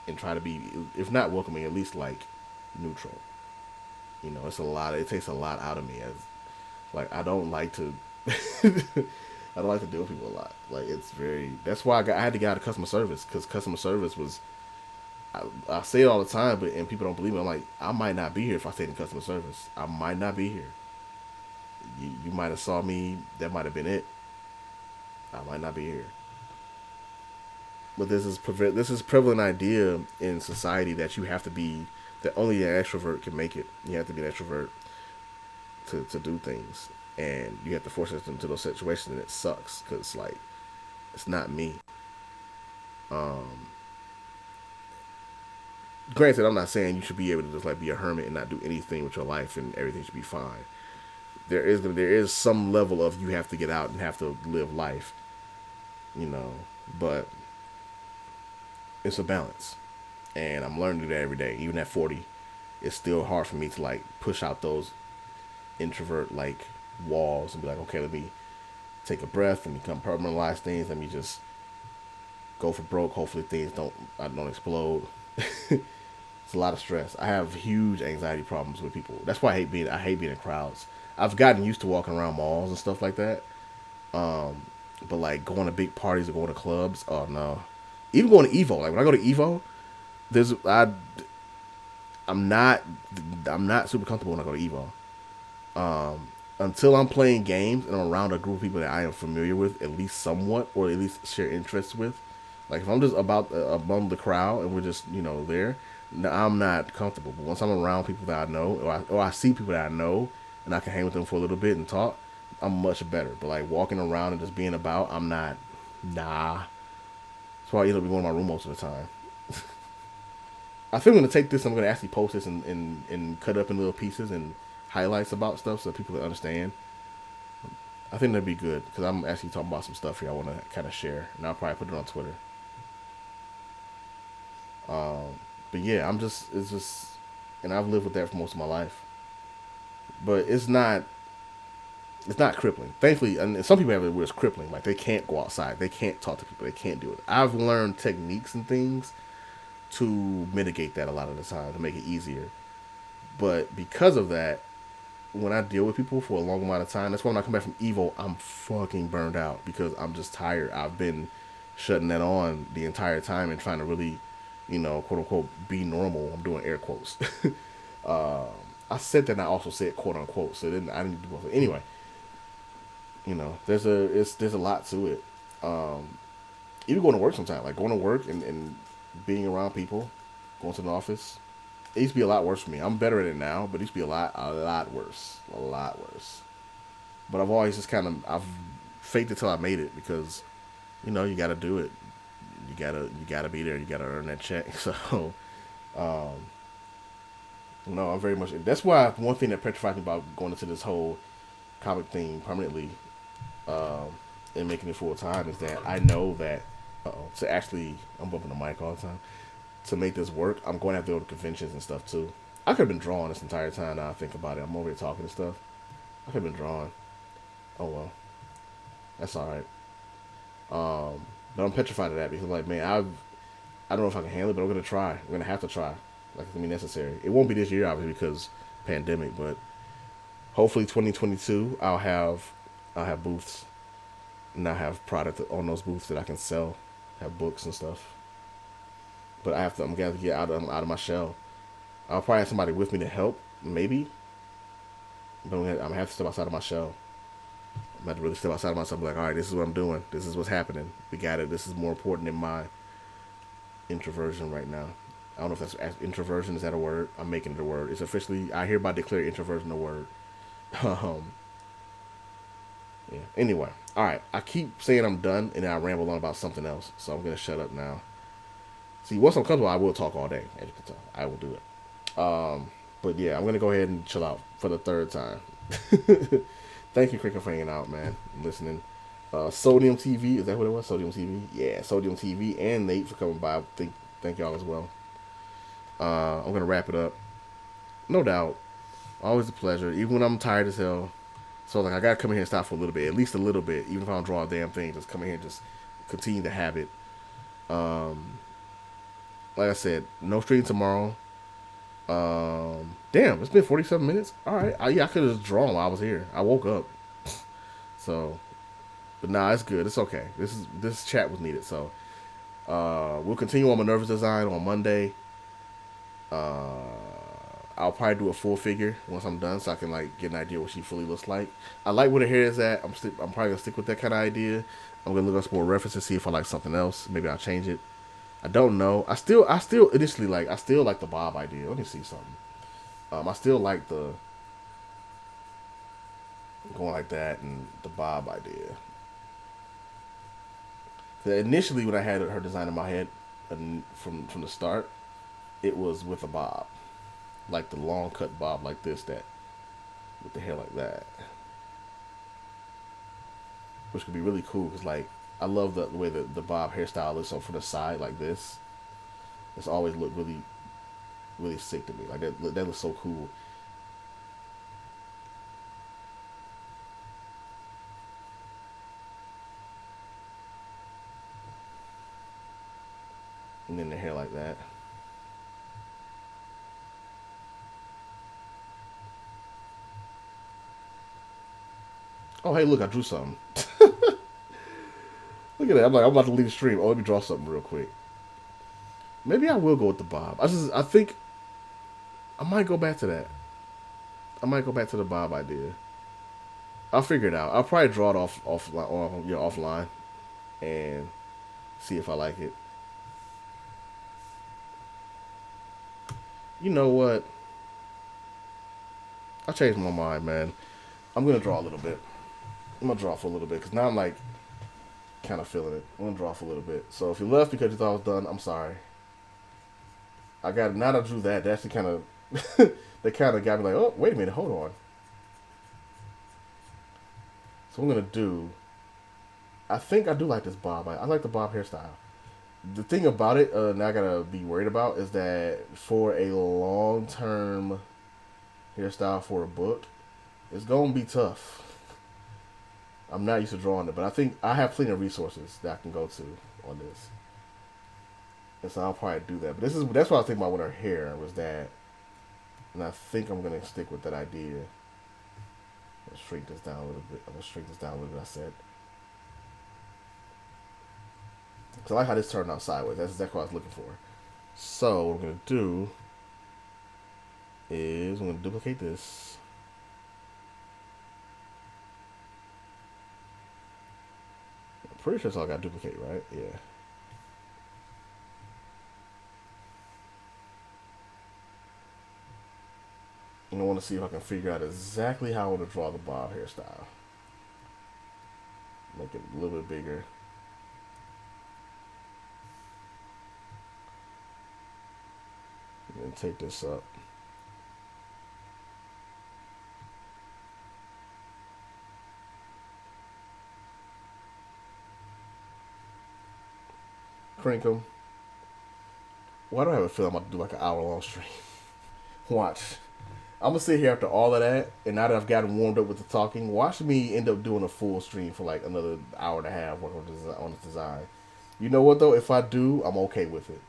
and try to be, if not welcoming, at least like neutral. You know, it's a lot. It takes a lot out of me. As like I don't like to, I don't like to deal with people a lot. Like it's very. That's why I had to get out of customer service because customer service was. I say it all the time, but and people don't believe me. I'm like, I might not be here if I stayed in customer service. I might not be here. You might have saw me. That might have been it. I might not be here. But this is prevalent idea in society that you have to be that only an extrovert can make it. You have to be an extrovert to do things, and you have to force yourself into those situations, and it sucks because like it's not me. Um, Granted, I'm not saying you should be able to just like be a hermit and not do anything with your life and everything should be fine. There is some level of you have to get out and have to live life, you know. But it's a balance, and I'm learning to do that every day. Even at 40, it's still hard for me to like push out those introvert like walls and be like, okay, let me take a breath and become compartmentalize things. Let me just go for broke. Hopefully, I don't explode. It's a lot of stress. I have huge anxiety problems with people. That's why I hate being in crowds. I've gotten used to walking around malls and stuff like that. Um, but like going to big parties or going to clubs, oh no. Even going to Evo, like when I go to Evo, there's I'm not I'm not super comfortable when I go to Evo. Until I'm playing games and I'm around a group of people that I am familiar with, at least somewhat, or at least share interests with. Like if I'm just about among the crowd and we're just there, no, I'm not comfortable. But once I'm around people that I know, or I see people that I know, and I can hang with them for a little bit and talk, I'm much better. But like walking around and just being about, I'm not. Nah. That's why I end up in one of my room most of the time. I think I'm gonna take this. I'm gonna actually post this and cut it up in little pieces and highlights about stuff so people can understand. I think that'd be good because I'm actually talking about some stuff here I want to kind of share, and I'll probably put it on Twitter. Um, but yeah, it's just, and I've lived with that for most of my life. But it's not crippling. Thankfully, and some people have it where it's crippling. Like they can't go outside, they can't talk to people, they can't do it. I've learned techniques and things to mitigate that a lot of the time to make it easier. But because of that, when I deal with people for a long amount of time, that's why when I come back from Evo, I'm fucking burned out because I'm just tired. I've been shutting that on the entire time and trying to really, quote unquote, be normal. I'm doing air quotes. uh, I said that and I also said quote unquote, so then I didn't do both. Anyway, there's a lot to it. Even going to work sometimes, like going to work and being around people. going to the office. It used to be a lot worse for me. I'm better at it now, but it used to be a lot worse, a lot worse. But I've always just kind of I've faked it till I made it because you got to do it. You gotta be there. You gotta earn that check. So, um, no, I'm very much. That's why one thing that petrifies me about going into this whole comic thing permanently, um, and making it full time is that I know that to actually I'm bumping the mic all the time to make this work. I'm going to have to go to conventions and stuff too. I could have been drawing this entire time. Now I think about it, I'm over here talking and stuff. I could have been drawing. Oh well, that's all right. But I'm petrified of that because like man, I don't know if I can handle it, but I'm gonna try. I'm gonna have to try. Like it's gonna be necessary. It won't be this year obviously because pandemic, but hopefully 2022 I'll have booths and I have product on those booths that I can sell, have books and stuff. But I'm gonna have to get out of my shell. I'll probably have somebody with me to help, maybe, but I'm gonna have to step outside of my shell. I'm gonna have to really step outside of myself. And be like, all right, this is what I'm doing. This is what's happening. We got it. This is more important than my introversion right now. I don't know if that's introversion. Is that a word? I'm making it a word. It's officially. I hereby declare introversion a word. Um, yeah. Anyway, all right. I keep saying I'm done, and then I ramble on about something else. So I'm gonna shut up now. See, once I'm comfortable, I will talk all day. As you can tell, I will do it. But yeah, I'm gonna go ahead and chill out for the third time. Thank you, Cricket, for hanging out, man, and listening. Sodium TV, is that what it was? Sodium TV, yeah, Sodium TV, and Nate for coming by. Thank y'all as well. I'm gonna wrap it up. No doubt, always a pleasure, even when I'm tired as hell. So like, I gotta come in here and stop for a little bit, at least a little bit, even if I don't draw a damn thing. Just come in here and just continue to have it. Um, like I said, no stream tomorrow. Damn, it's been 47 minutes. All right, yeah, I could have just drawn while I was here. I woke up, so but nah, it's good. It's okay. This chat was needed. So we'll continue on my nervous design on Monday. Uh, I'll probably do a full figure once I'm done, so I can like get an idea what she fully looks like. I like where the hair is at. I'm probably gonna stick with that kind of idea. I'm gonna look up some more references, see if I like something else. Maybe I'll change it. I don't know. I still initially I still like the Bob idea. Let me see something. I still like the going like that and the Bob idea. Initially, when I had her design in my head, from the start, it was with a bob, like the long cut bob like this, that with the hair like that, which could be really cool because like I love the way the bob hairstyle is. So from the side like this, it's always looked really really sick to me. Like that looks so cool. And then the hair like that. Oh hey, look, I drew something. Look at that. I'm about to leave the stream. Oh, let me draw something real quick. Maybe I will go with the bob. I think I might go back to that. I might go back to the bob idea. I'll figure it out. I'll probably draw it offline and see if I like it. You know what? I changed my mind, man. I'm gonna draw a little bit. I'm gonna draw for a little bit because now I'm like kind of feeling it. I'm gonna draw for a little bit. So if you left because you thought I was done, I'm sorry. I got now that I drew that. That's the kind of that kind of got me like, oh wait a minute, hold on. So I'm gonna do. I think I do like this bob. I like the bob hairstyle. The thing about it, now I gotta be worried about is that for a long term hairstyle for a book, it's gonna be tough. I'm not used to drawing it, but I think I have plenty of resources that I can go to on this, and so I'll probably do that. But that's what I was thinking about with her hair was that, and I think I'm gonna stick with that idea. Let's shrink this down a little bit. I'm gonna shrink this down a little bit. I said. So I like how this turned out sideways. That's exactly what I was looking for. So what I'm gonna do is I'm gonna duplicate this. I'm pretty sure that's all I gotta duplicate, right? Yeah. And I want to see if I can figure out exactly how I want to draw the bob hairstyle. Make it a little bit bigger. And then take this up. Crinkle. Why do I have a feeling I'm about to do like an hour-long stream? Watch. I'm gonna sit here after all of that, and now that I've gotten warmed up with the talking, watch me end up doing a full stream for like another hour and a half working on the design. You know what though? If I do, I'm okay with it.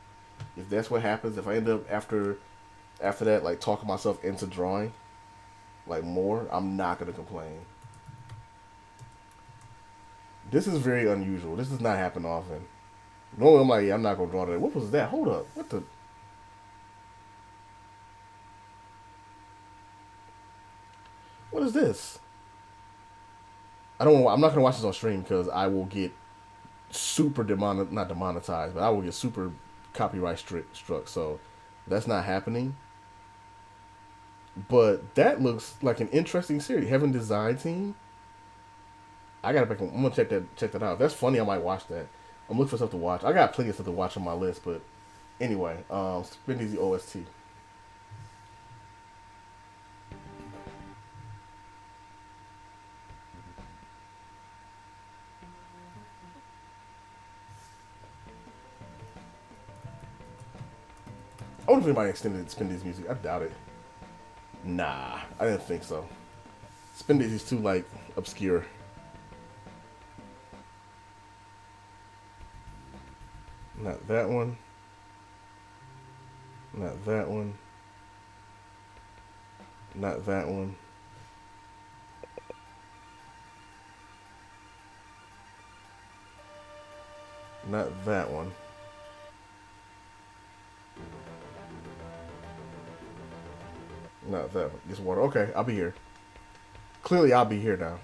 If that's what happens, if I end up after that like talking myself into drawing like more, I'm not gonna complain. This is very unusual. This does not happen often. Normally I'm like, yeah, I'm not gonna draw that. What was that? Hold up. What the? What is this? I don't. I'm not gonna watch this on stream because I will get super not demonetized, but I will get super copyright struck. So that's not happening. But that looks like an interesting series. Heaven Design Team. I gotta back. I'm gonna check that out. If that's funny, I might watch that. I'm looking for stuff to watch. I got plenty of stuff to watch on my list, but anyway, Spin Easy OST. I wonder if anybody extended Spin Dizzy music. I doubt it. Nah, I didn't think so. Spin Dizzy's too like obscure. Not that one. Not that one. Not that one. Not that one. Not that one. This water. Okay, I'll be here. Clearly, I'll be here now.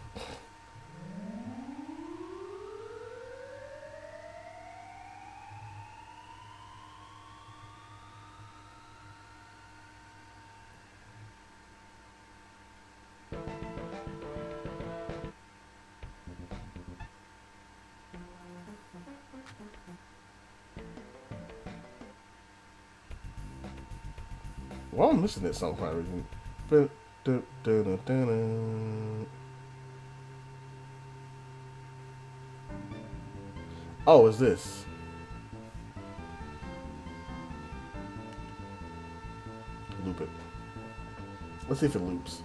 Well, I'm missing this song for some reason. Oh, is this? Loop it. Let's see if it loops.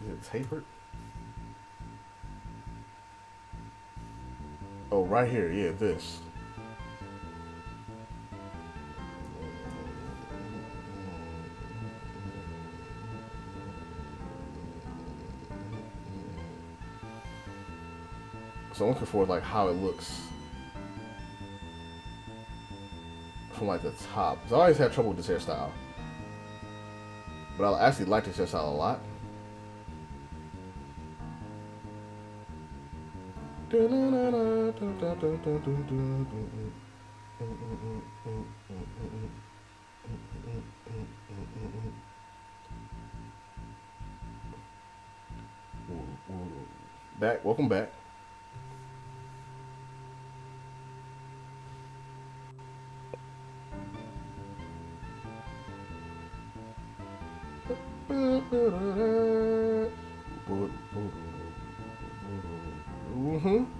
Is it tapered? Oh, right here. Yeah, this. So I'm looking for like how it looks from like the top. So I always had trouble with this hairstyle, but I actually like this hairstyle a lot. Back, welcome back.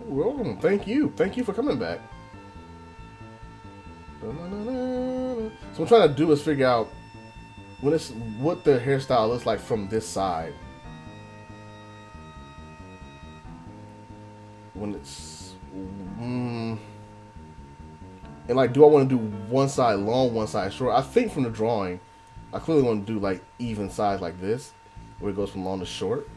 Welcome. Thank you. Thank you for coming back. So what I'm trying to do is figure out what the hairstyle looks like from this side. When it's and like, do I want to do one side long, one side short? I think from the drawing, I clearly want to do like even sides like this, where it goes from long to short.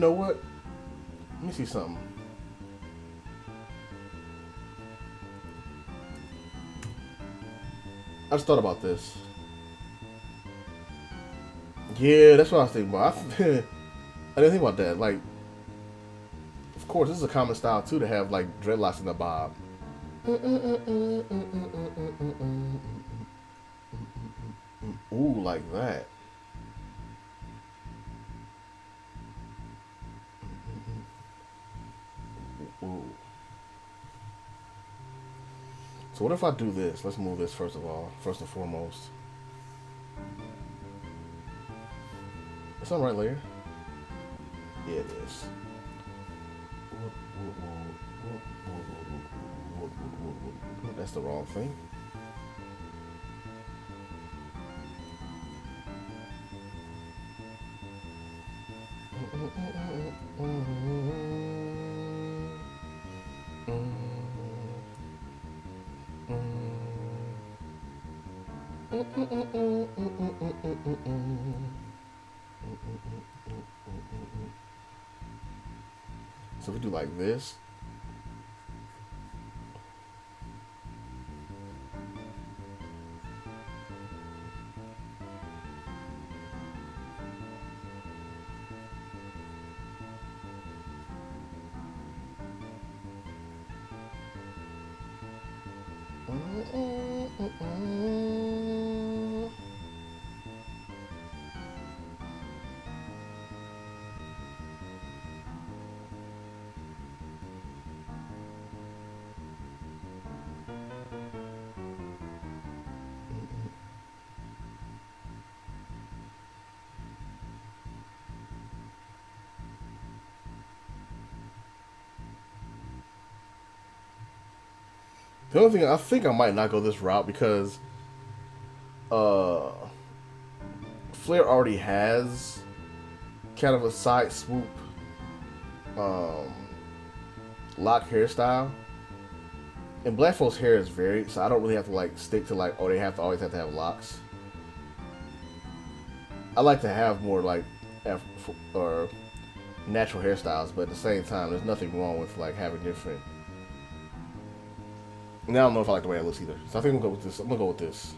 know what? Let me see something. I just thought about this. Yeah, that's what I was thinking about. I didn't think about that. Like, of course, this is a common style too to have like dreadlocks in the bob. Ooh, like that. Ooh. So what if I do this? Let's move this first of all. First and foremost. It's on the right layer. Yeah, it is. That's the wrong thing. So if we do like this. The only thing I think I might not go this route because uh Flair already has kind of a side swoop lock hairstyle. And black folks' hair is varied, so I don't really have to like stick to like, oh, they have to always have to have locks. I like to have more like or natural hairstyles, but at the same time, there's nothing wrong with like having different. Now I don't know if I like the way it looks either, so I think I'm gonna go with this. I'm gonna go with this.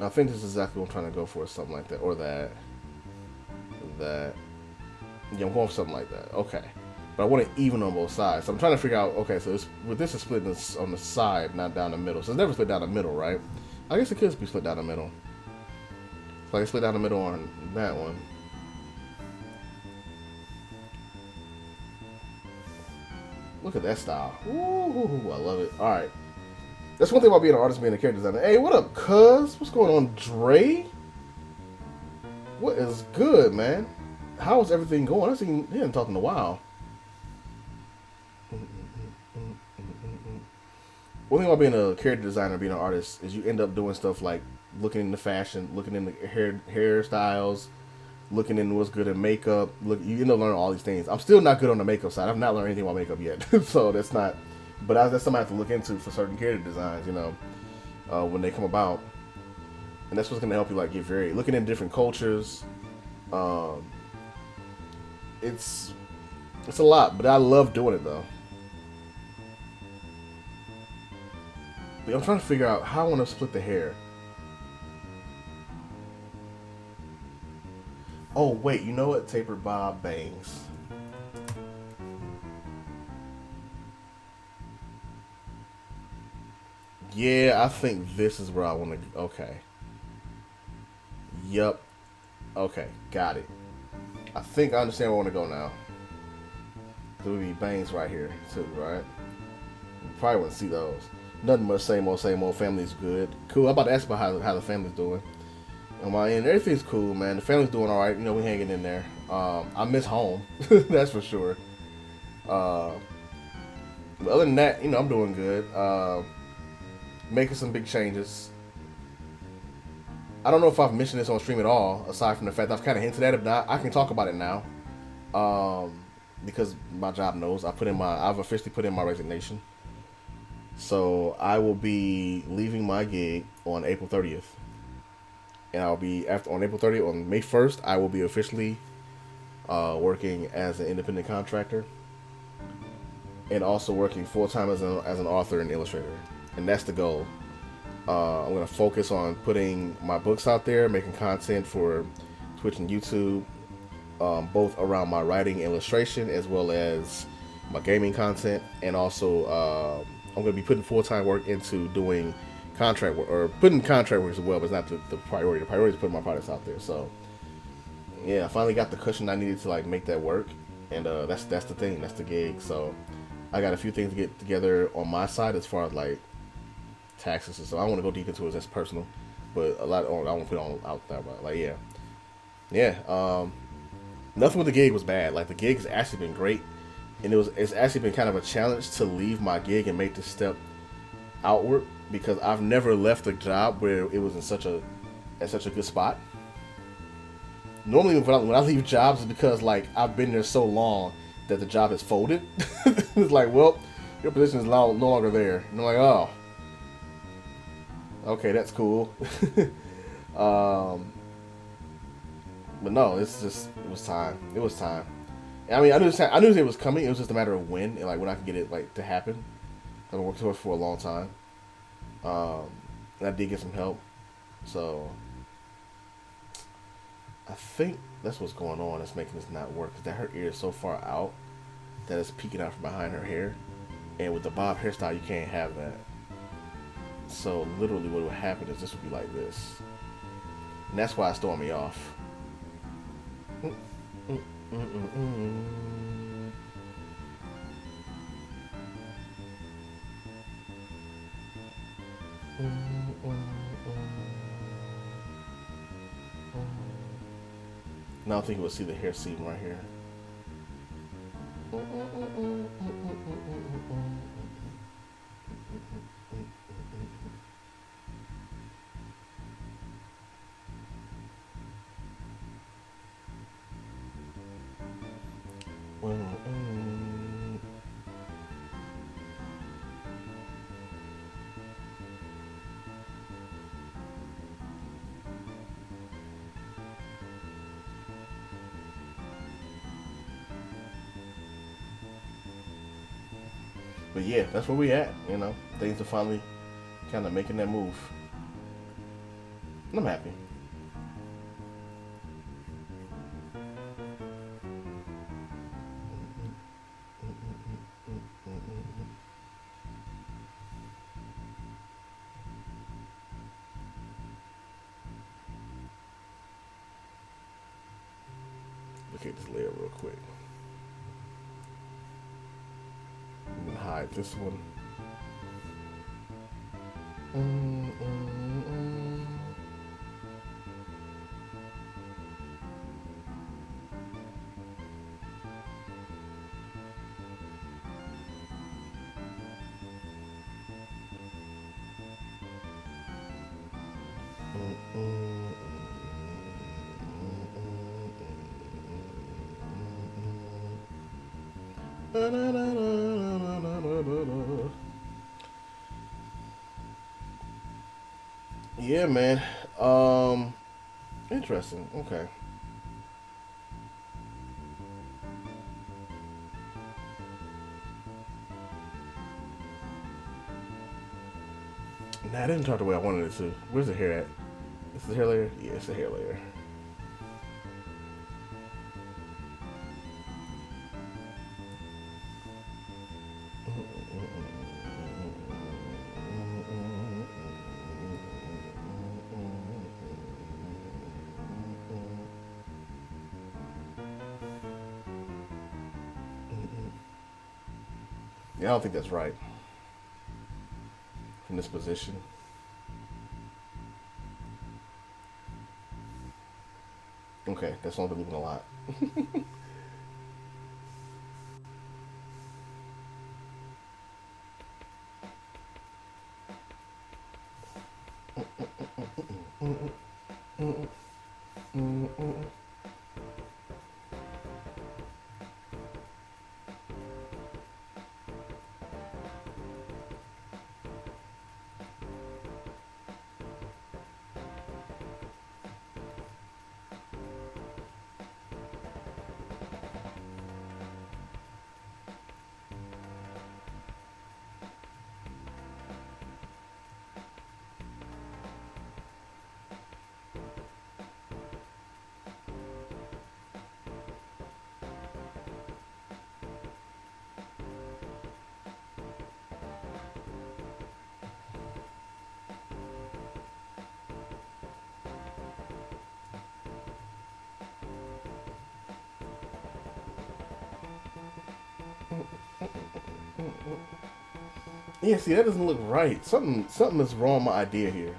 I think this is exactly what I'm trying to go for, something like that, or that. Yeah, I'm going for something like that. Okay, but I want it even on both sides. So I'm trying to figure out. Okay, so with this is split on the side, not down the middle. So it's never split down the middle, right? I guess it could be split down the middle. So I can split down the middle on that one. Look at that style. Ooh, I love it. All right. That's one thing about being an artist, being a character designer. Hey, what up, cuz? What's going on, Dre? What is good, man? How is everything going? I haven't talked in a while. One thing about being a character designer, being an artist, is you end up doing stuff like looking into fashion, looking into hairstyles, looking into what's good in makeup. You end up learning all these things. I'm still not good on the makeup side. I've not learned anything about makeup yet, so that's not. But that's something I have to look into for certain character designs, when they come about. And that's what's going to help you like get varied. Looking in different cultures, it's a lot, but I love doing it though. But I'm trying to figure out how I want to split the hair. Oh wait, you know what? Tapered bob bangs. Yeah, I think this is where I want to. Okay. Yup. Okay, got it. I think I understand where I want to go now. There would be bangs right here too, right? You probably wouldn't see those. Nothing much, same old, same old. Family's good. Cool. I'm about to ask about how the family's doing. On my end, everything's cool, man. The family's doing all right. We hanging in there. I miss home, that's for sure. But other than that, I'm doing good. Making some big changes. I don't know if I've mentioned this on stream at all, aside from the fact I've kind of hinted at it, but I can talk about it now. Because my job knows I've officially put in my resignation. So I will be leaving my gig on April 30th, and I'll be after on April 30th. On May 1st, I will be officially working as an independent contractor, and also working full time as an author and illustrator. And that's the goal. I'm gonna focus on putting my books out there, making content for Twitch and YouTube, both around my writing and illustration, as well as my gaming content, and also I'm gonna be putting full time work into doing contract work, or putting contract work as well, but it's not the priority. The priority is putting my products out there. So yeah, I finally got the cushion I needed to like make that work, and that's the thing, that's the gig. So I got a few things to get together on my side as far as like taxes and stuff. I don't want to go deep into it, that's personal, but a lot. I won't put it on out there, but like yeah. Nothing with the gig was bad. Like the gig has actually been great, and it's actually been kind of a challenge to leave my gig and make this step outward, because I've never left a job where it was in such a good spot. Normally when I leave jobs, it's because like I've been there so long that the job has folded. It's like, well, your position is no longer there. And I'm like, oh, okay, that's cool. But no, it's just it was time. It was time. And I mean, I knew it was coming. It was just a matter of when and like when I could get it like to happen. I've been working towards for a long time, and I did get some help. So I think that's what's going on. That's making this not work. Cause that her ear is so far out that it's peeking out from behind her hair, and with the bob hairstyle, you can't have that. So literally, what would happen is this would be like this, and that's why it's throwing me off. Now I think we'll see the hair seam right here. But yeah, that's where we at. You know, things are finally kind of making that move. And I'm happy. Look at this layer real quick. I'm gonna hide this one. Yeah, man. Interesting. Okay. Nah, I didn't talk the way I wanted it to. Where's the hair at? Is the hair layer? Yeah, it's the hair layer. Yeah, I don't think that's right from this position. Okay, that's not believing a lot. Yeah, see, that doesn't look right. Something is wrong with my idea here.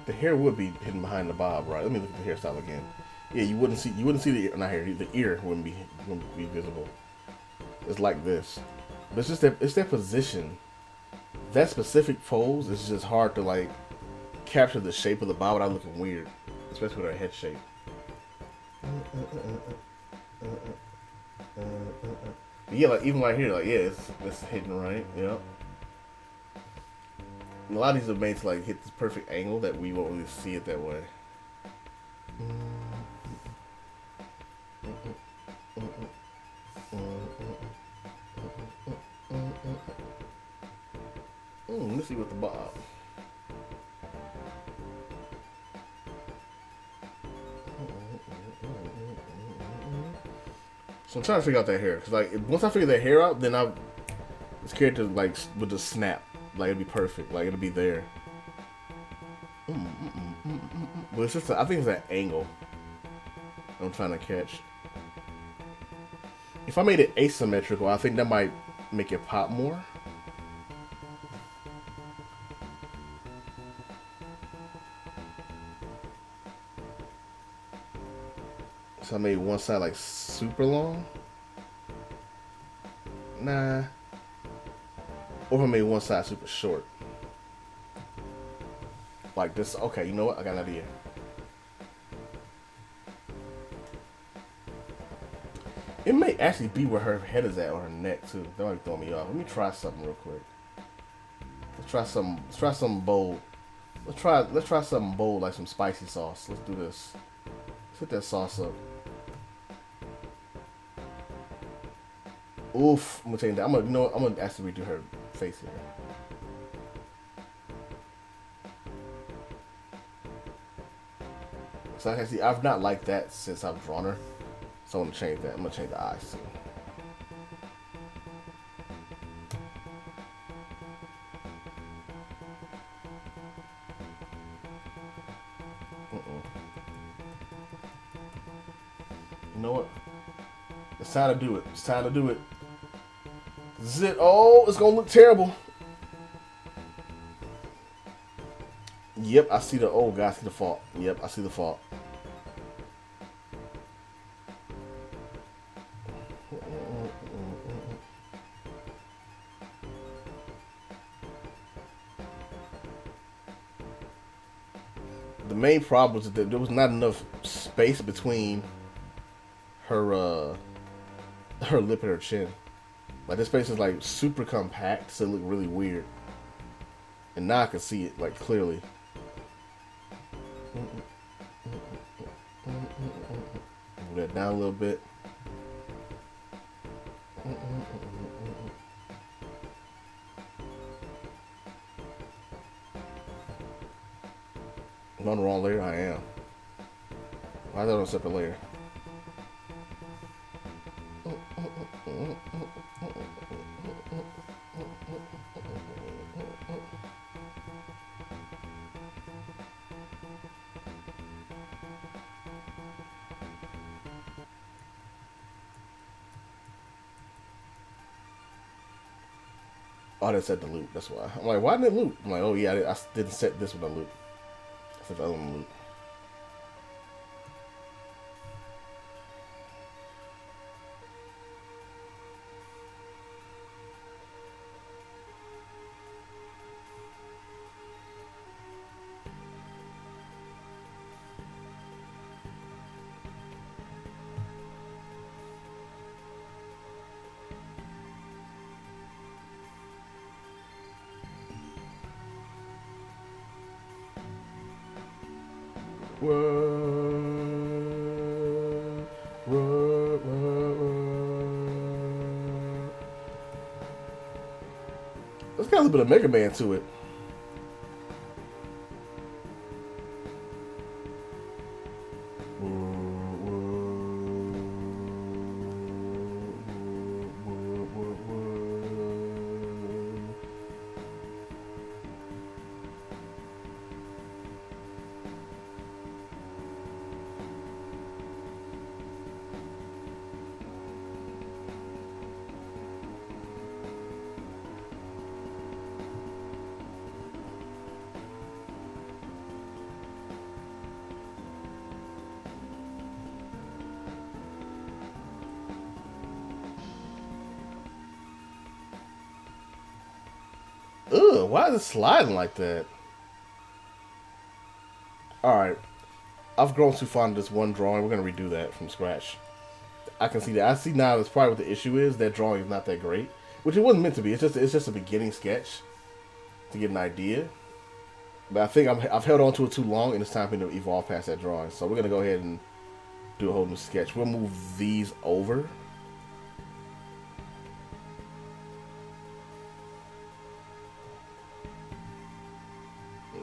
The hair would be hidden behind the bob, right? Let me look at the hairstyle again. Yeah, you wouldn't see the ear, not hair. The ear wouldn't be visible. It's like this, but it's their position. That specific pose is just hard to like capture the shape of the bob without looking weird, especially with our head shape. But yeah, like even right here, like yeah, it's hidden right. Yeah. And a lot of these are made to like hit this perfect angle that we won't really see it that way. Let's see what the bob. So I'm trying to figure out that hair because like once I figure that hair out, then this character like would just snap, like it'd be perfect, like it'll be there. But it's just I think it's that angle I'm trying to catch. If I made it asymmetrical, I think that might make it pop more. So I made one side like super long. Nah. Or if I made one side super short. Like this. Okay, you know what? I got an idea. It may actually be where her head is at or her neck too. That might throw me off. Let me try something real quick. Let's try something bold. Let's try something bold like some spicy sauce. Let's do this. Let's hit that sauce up. Oof, I'm gonna change that. I'm gonna actually redo her face here. So I can see I've not liked that since I've drawn her. So I'm gonna change that. I'm gonna change the eyes too. You know what? It's time to do it. It's time to do it. This is it. Oh, it's gonna look terrible. Yep, I see the. Oh, God, I see the fault. Yep, I see the fault. The main problem was that there was not enough space between her her lip and her chin. Like this space is like super compact, so it looked really weird. And now I can see it like clearly. Move that down a little bit. I'm on the wrong layer. I am. Why is that on a separate layer? Oh, I didn't set the loop. That's why. I'm like, why didn't it loop? I'm like, oh yeah, I didn't set this with a loop. I set the other one loop. It's got a little bit of Mega Man to it. Why is it sliding like that? Alright. I've grown too fond of this one drawing. We're going to redo that from scratch. I can see that. I see now that's probably what the issue is. That drawing is not that great. Which it wasn't meant to be. It's just a beginning sketch to get an idea. But I think I've held on to it too long, and it's time for me to evolve past that drawing. So we're going to go ahead and do a whole new sketch. We'll move these over.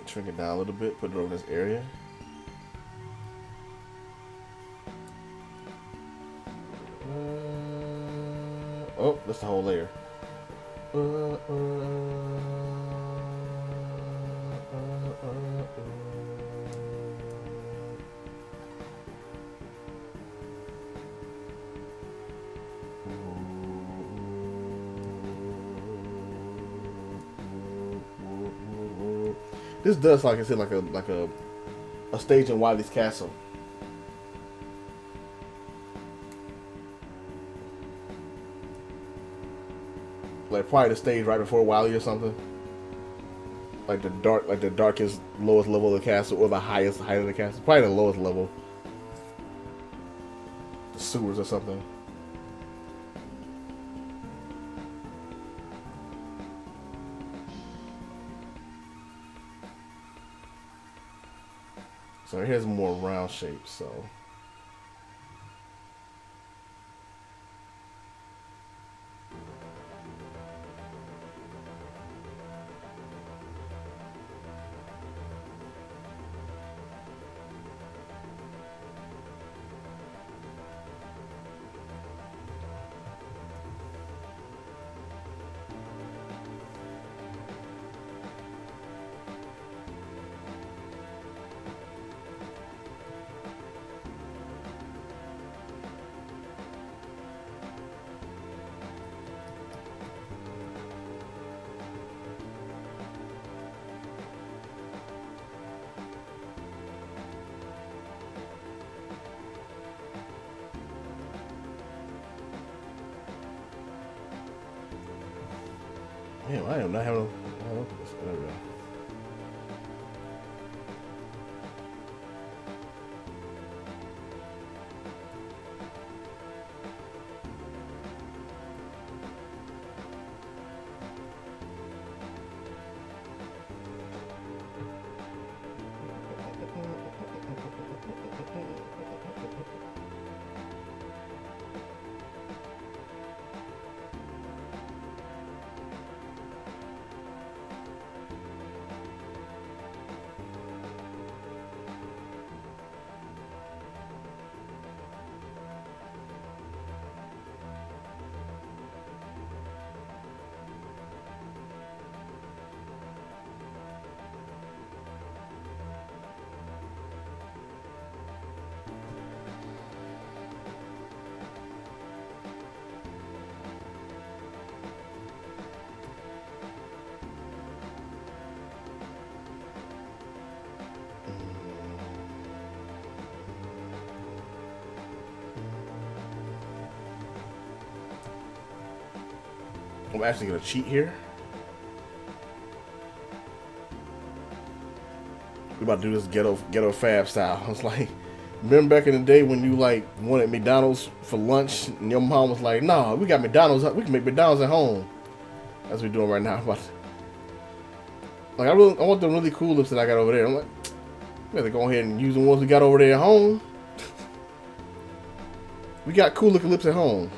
Shrink it down a little bit, put it over this area. Oh, that's the whole layer. This does, like I said, like a stage in Wily's castle. Like probably the stage right before Wily or something. Like the darkest, lowest level of the castle, or the highest height of the castle. Probably the lowest level. The sewers or something. So here's more round shapes, so. Damn, I am not having. Oh, there we go. I'm actually gonna cheat here. We about to do this ghetto fab style. I was like, remember back in the day when you like wanted McDonald's for lunch and your mom was like, "Nah, we got McDonald's. We can make McDonald's at home." That's what we're doing right now. But like, I want the really cool lips that I got over there. I'm like, we have to go ahead and use the ones we got over there at home. We got cool looking lips at home.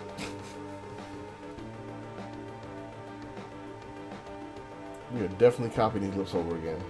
We are definitely copying these lips over again.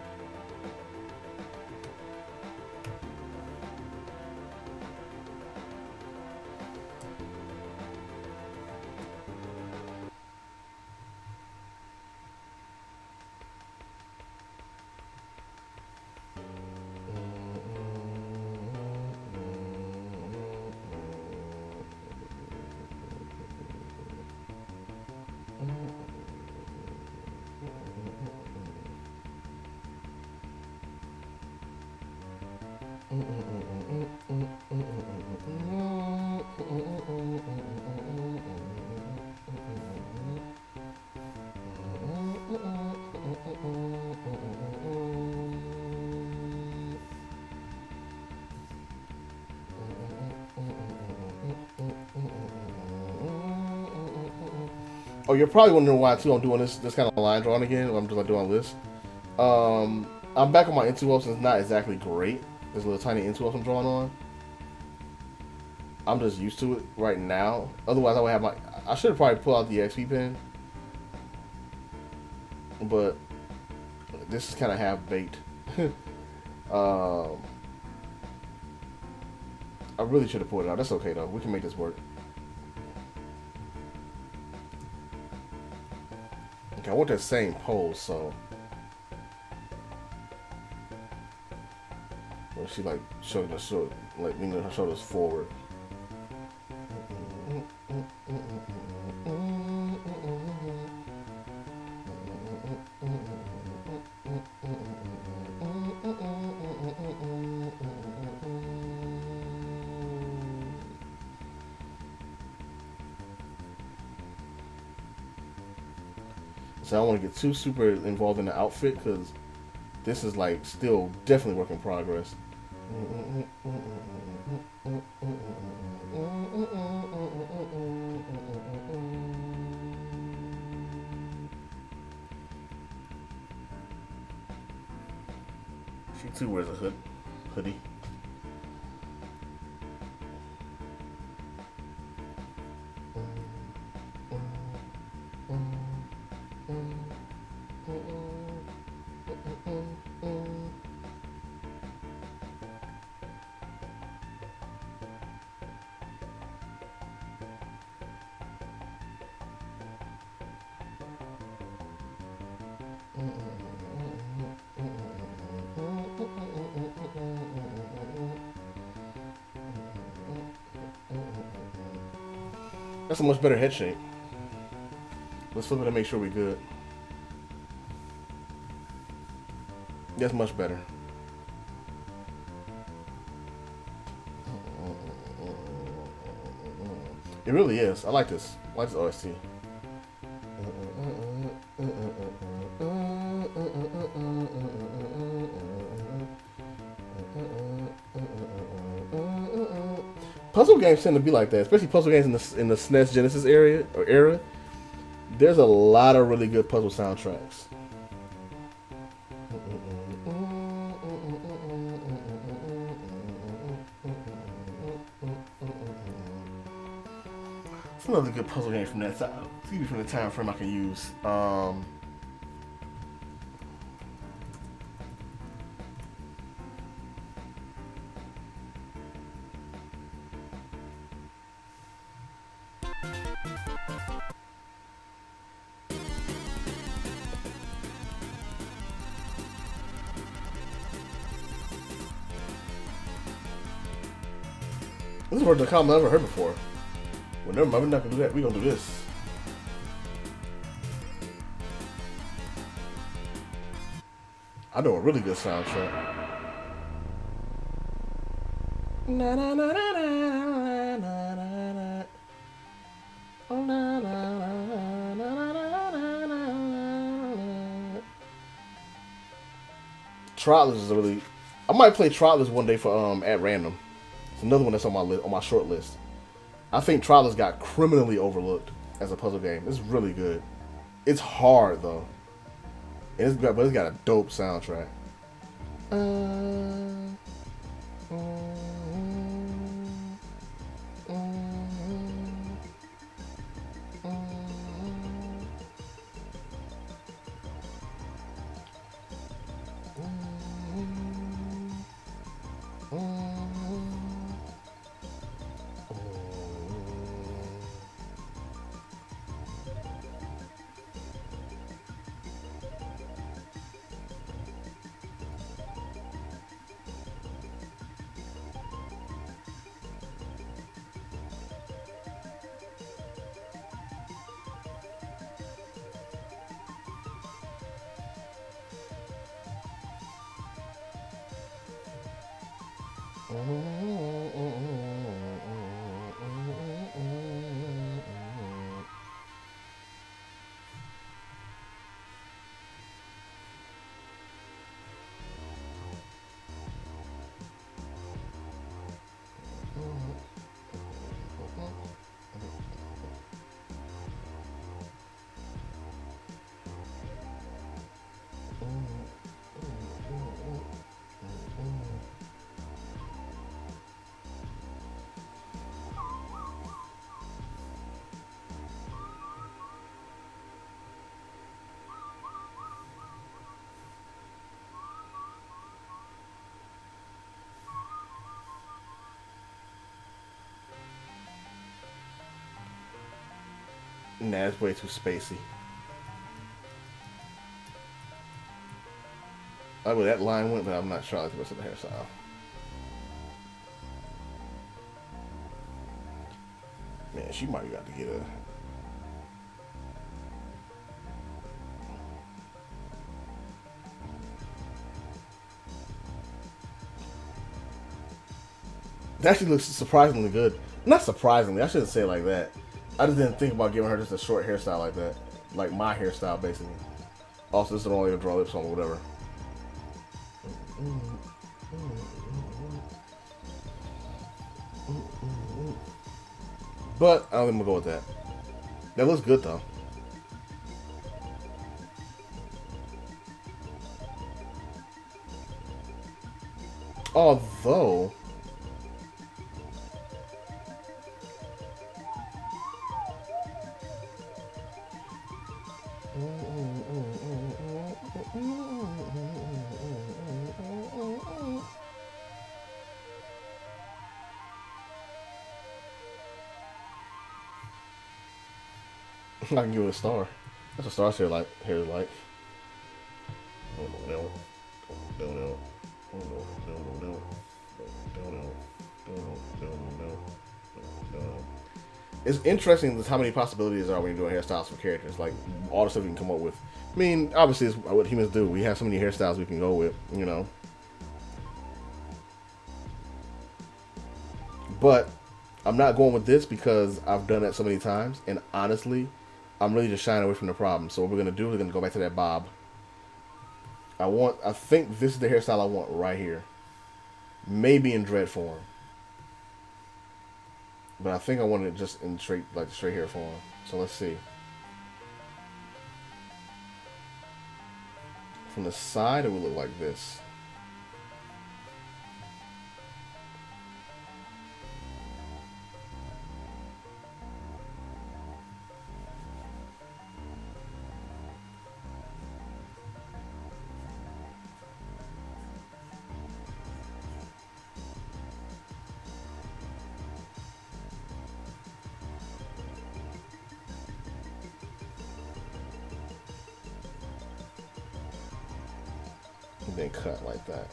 Oh, you're probably wondering why too. I'm doing this kind of line drawing again. I'm just like doing this. I'm back on my Intuos. It's not exactly great. There's a little tiny Intuos I'm drawing on. I'm just used to it right now. Otherwise, I would have my. I should have probably pulled out the XP pen, but this is kind of half baked. I really should have pulled it out. That's okay though. We can make this work. Okay, I want that same pose, so when she like showing the shoulder, like leaning her shoulders forward. So I don't want to get too super involved in the outfit because this is like still definitely work in progress. She too wears a hoodie. That's a much better head shape. Let's flip it and make sure we're good. That's much better. It really is. I like this. I like this OST. Puzzle games tend to be like that, especially puzzle games in the SNES Genesis era. There's a lot of really good puzzle soundtracks. It's another good puzzle game from that time. Excuse me, from the time frame I can use. This is a comment I've never heard before. Well, never mind, we're not gonna do that. We're gonna do this. I know a really good soundtrack. Na na na na na na na na. Oh na na na na na na na. Trotless is a really. I might play Trotless one day for at random. It's another one that's on my short list. I think Trotless got criminally overlooked as a puzzle game. It's really good. It's hard though, and but it's got a dope soundtrack. Nah, it's way too spacey. I like where that line went, but I'm not sure I like the rest of the hairstyle. Man, she might have got to get a. That actually looks surprisingly good. Not surprisingly, I shouldn't say it like that. I just didn't think about giving her just a short hairstyle like that. Like my hairstyle, basically. Also, this is only a draw lips on, whatever. But I don't think I'm gonna go with that. That looks good though. Although, I can give it a star. That's a star's hair like. It's interesting how many possibilities there are when you're doing hairstyles for characters. Like all the stuff you can come up with. I mean, obviously, it's what humans do. We have so many hairstyles we can go with, you know. But I'm not going with this because I've done that so many times, and honestly, I'm really just shying away from the problem. So what we're gonna do, we're gonna go back to that bob. I think this is the hairstyle I want right here. Maybe in dread form. But I think I want it just in straight hair form. So let's see. From the side, it would look like this. And then cut like that.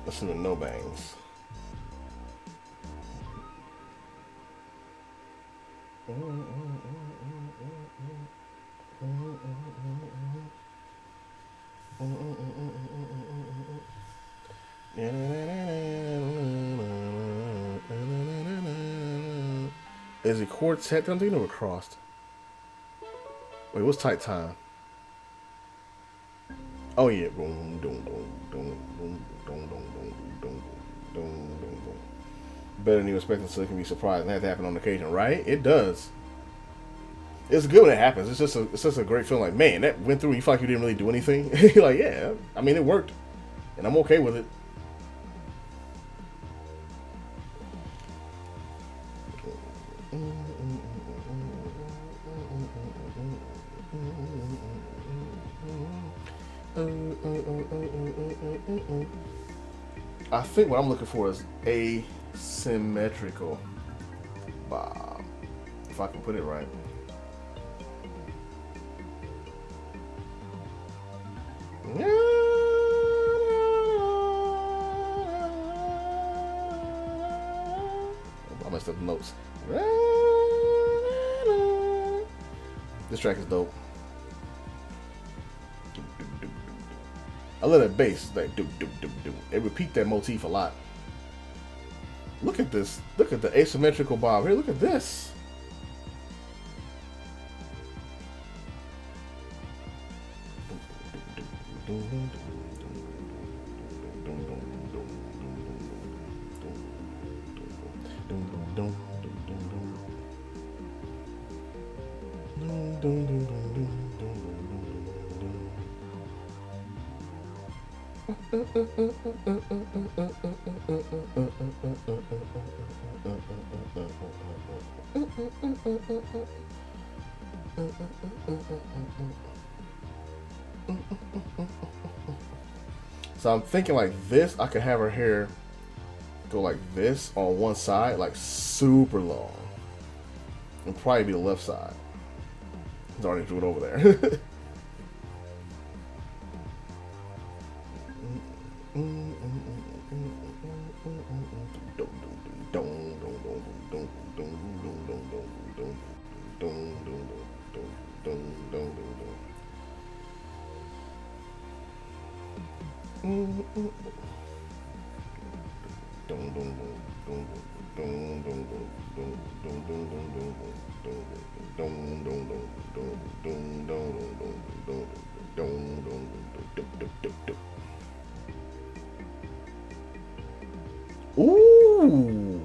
Listen to no bangs. Is it quartet? I'm thinking of a crossed. Wait, what's tight time? Oh yeah. Better than you expected, so it can be surprised and have to happen on occasion, right? It does. It's good when it happens. It's just a great feeling. Like, man, that went through. You feel like you didn't really do anything. You're like, yeah. I mean, it worked, and I'm okay with it. I think what I'm looking for is asymmetrical bob. If I can put it right. I messed up the notes. This track is dope. I love that bass, like do do do do. They repeat that motif a lot. Look at this. Look at the asymmetrical bob here. Look at this. So I'm thinking like this, I could have her hair go like this on one side, like super long. And probably be the left side. He's already drew it over there. Ooh.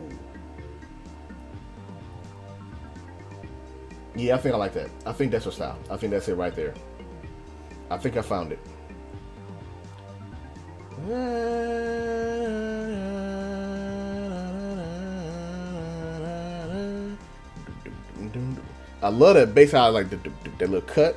Yeah, I think I like that. I think that's her style. I think that's it right there. I think I found it. I love that bass. How I like that little cut.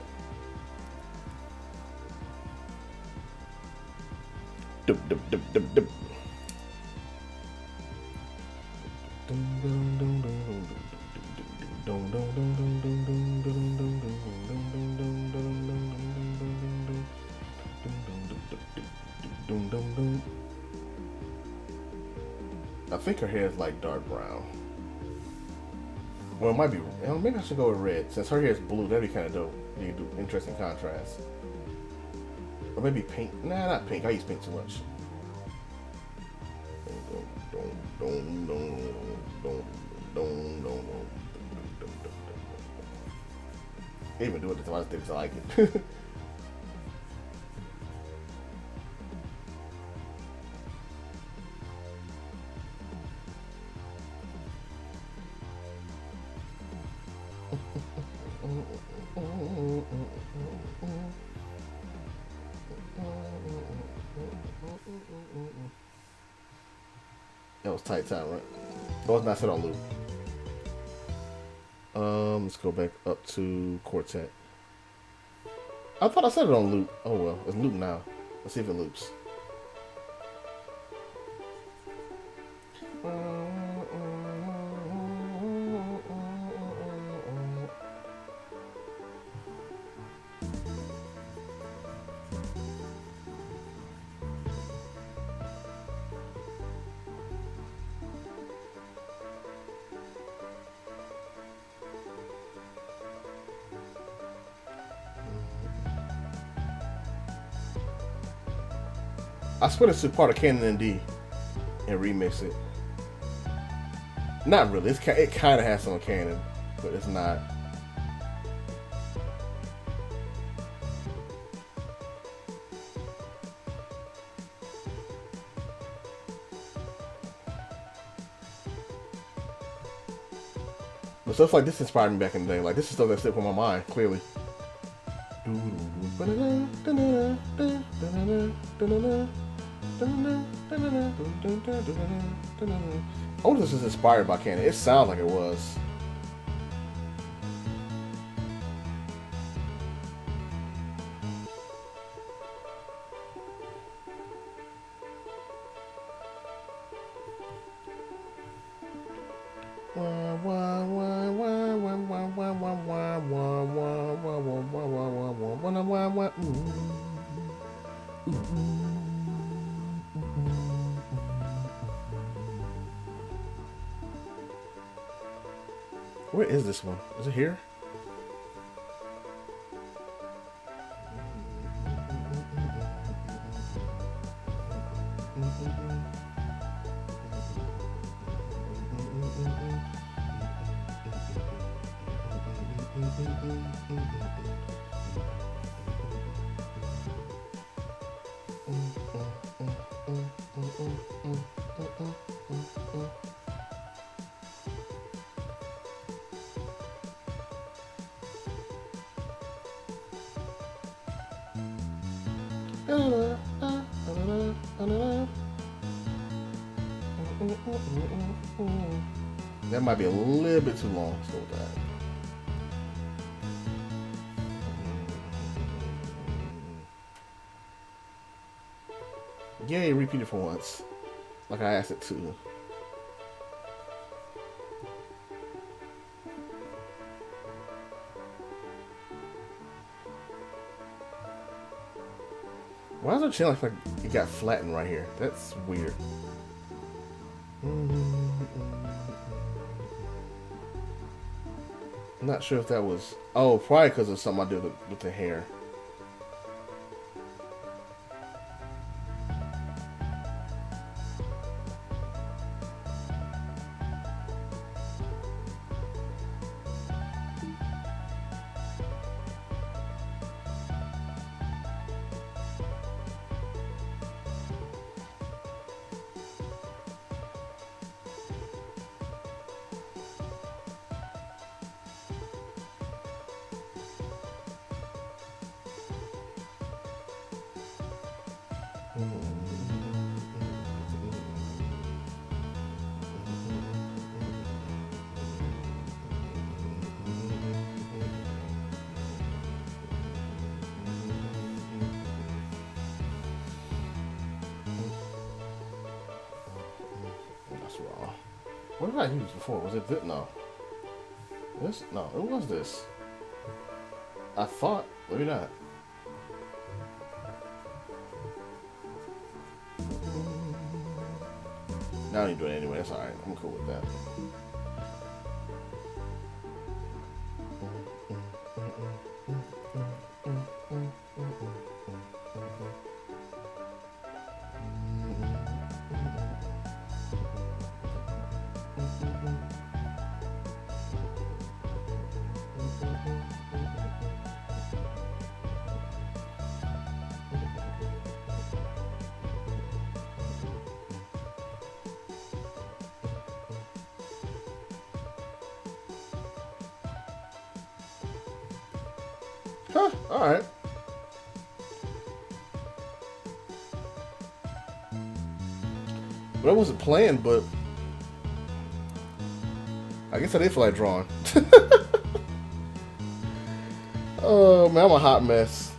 I think her hair is like dark brown. Well, it might be. Maybe I should go with red. Since her hair is blue, that'd be kind of dope. You can do interesting contrast. Or maybe pink. Nah, not pink. I use pink too much. I even do it to my things. I like it. That was tight time, right? That was not set on loop. Let's go back up to quartet. I thought I set it on loop. Oh well, it's loop now. Let's see if it loops. I split it to part of Canon and D and remix it. Not really. It kind of has some Canon, but it's not. But stuff like this inspired me back in the day. Like this is stuff that slipped on my mind clearly. Oh, this is inspired by Canon. It sounds like it was. Where is this one? Is it here? That might be a little bit too long. Slow that. Yay, repeat it for once. Like I asked it to. Why does it channel like it got flattened right here? That's weird. I'm not sure if that was... Oh, probably because of something I did with the hair. That's wrong. What did I use before? Was it this? No. This? No, it was this. I thought. Maybe not. Now I need to do it anyway. That's alright. I'm cool with that. Huh, alright. But I wasn't playing, but I guess I did feel like drawing. Oh man, I'm a hot mess.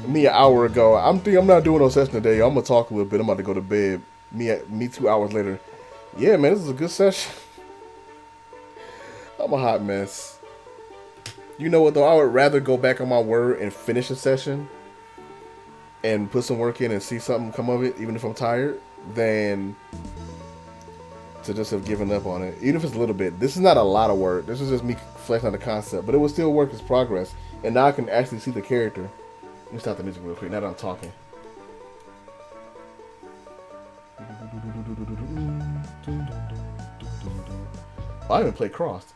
Me an hour ago. I'm not doing no session today. I'm gonna talk a little bit. I'm about to go to bed. Me 2 hours later. Yeah, man, this is a good session. I'm a hot mess. You know what though? I would rather go back on my word and finish a session and put some work in and see something come of it, even if I'm tired, than to just have given up on it. Even if it's a little bit. This is not a lot of work. This is just me fleshing out the concept, but it will still work as progress. And now I can actually see the character. Let me stop the music real quick now that I'm talking. Oh, I even played Crossed.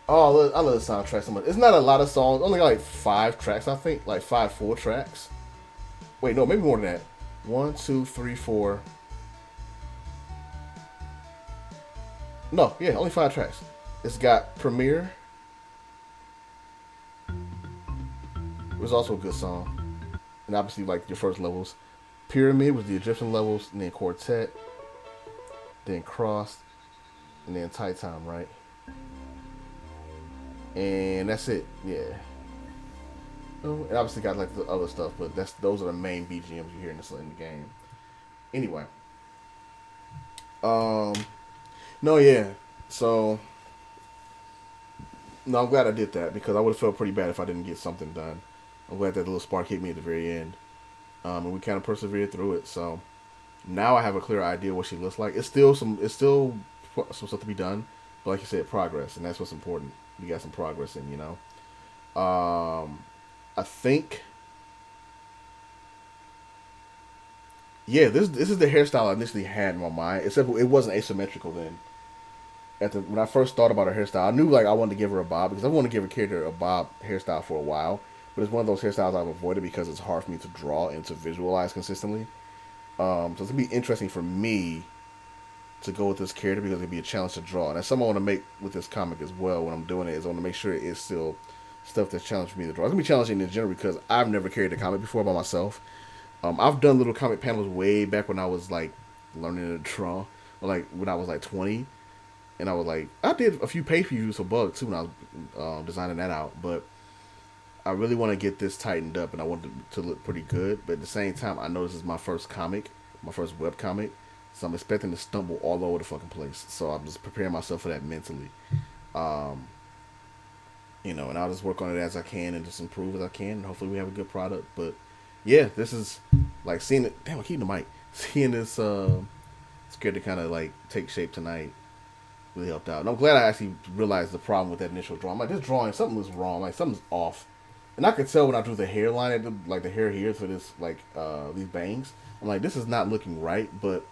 Oh, I love the soundtrack so much. It's not a lot of songs, only like 5 tracks, I think, like 5 full tracks. Wait, no, maybe more than that. 1, 2, 3, 4. No, yeah, only 5 tracks. It's got Premiere. It was also a good song. And obviously, like, your first levels. Pyramid was the Egyptian levels, and then Quartet, then Crossed, and then Titan, right? And that's it. Yeah. Oh, and obviously got like the other stuff, but those are the main BGMs you hear in the game. Anyway, um, no, yeah. So no, I'm glad I did that because I would have felt pretty bad if I didn't get something done. I'm glad that little spark hit me at the very end, and we kind of persevered through it. So now I have a clear idea what she looks like. It's still some stuff to be done, but like you said, progress, and that's what's important. We got some progress in, you know. I think, yeah, this is the hairstyle I initially had in my mind. Except it wasn't asymmetrical then. When I first thought about her hairstyle, I knew like I wanted to give her a bob because I wanted to give a character a bob hairstyle for a while. But it's one of those hairstyles I've avoided because it's hard for me to draw and to visualize consistently. So it's gonna be interesting for me to go with this character because it'd be a challenge to draw. And that's something I want to make with this comic as well when I'm doing it is I want to make sure it's still stuff that's challenging for me to draw. It's gonna be challenging in general because I've never carried a comic before by myself. I've done little comic panels way back when I was like learning to draw, or like when I was like 20, and I did a few page views for Bug too when I was designing that out. But I really want to get this tightened up, and I want it to look pretty good. But at the same time, I know this is my first comic, my first web comic, so I'm expecting to stumble all over the fucking place. So I'm just preparing myself for that mentally. Um, and I'll just work on it as I can and just improve as I can, and hopefully we have a good product. But yeah, this is like seeing it. Damn, I keep the mic. Seeing this character kind of like take shape tonight really helped out. And I'm glad I actually realized the problem with that initial drawing. I'm like, this drawing, something was wrong. Like something's off. And I could tell when I drew the hairline, like the hair here for this, like these bangs. I'm like, this is not looking right. But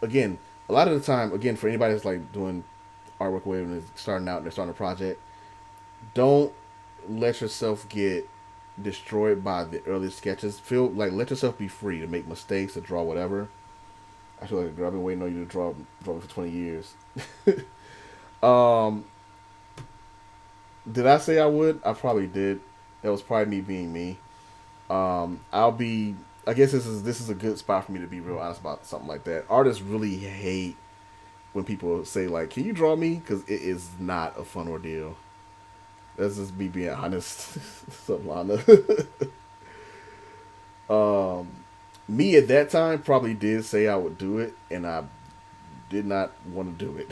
again, a lot of the time, again, for anybody that's like doing artwork when they're starting out and they're starting a project, don't let yourself get destroyed by the early sketches. Feel like let yourself be free to make mistakes, to draw whatever. I feel like I've been waiting on you to draw me for 20 years. um, did I say I would? I probably did. That was probably me being me. I'll be. I guess this is a good spot for me to be real honest about something like that. Artists really hate when people say like, "Can you draw me?" Because it is not a fun ordeal. That's just me being honest, Solana. um, me at that time probably did say I would do it, and I did not want to do it.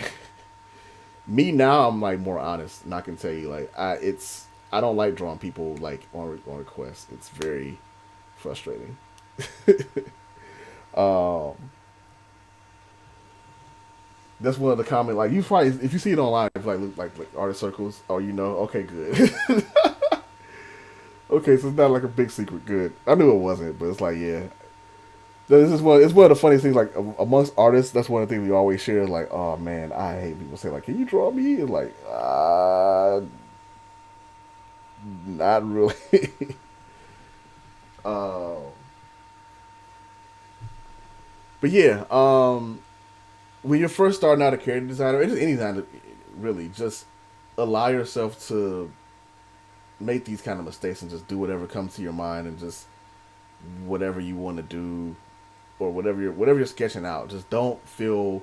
Me now, I'm like more honest, and I can tell you like I don't like drawing people like on request. It's very frustrating. um, that's one of the comment like you probably if you see it online if like artist circles, oh okay good. Okay, so it's not like a big secret. Good. I knew it wasn't, but it's like, yeah. This is one. It's one of the funniest things. Like amongst artists, that's one of the things we always share. Like, oh man, I hate people say like, "Can you draw me?" And like, not really. uh, but yeah, when you're first starting out a character designer, or just any designer, really, just allow yourself to make these kind of mistakes and just do whatever comes to your mind and just whatever you want to do or whatever you're sketching out. Just don't feel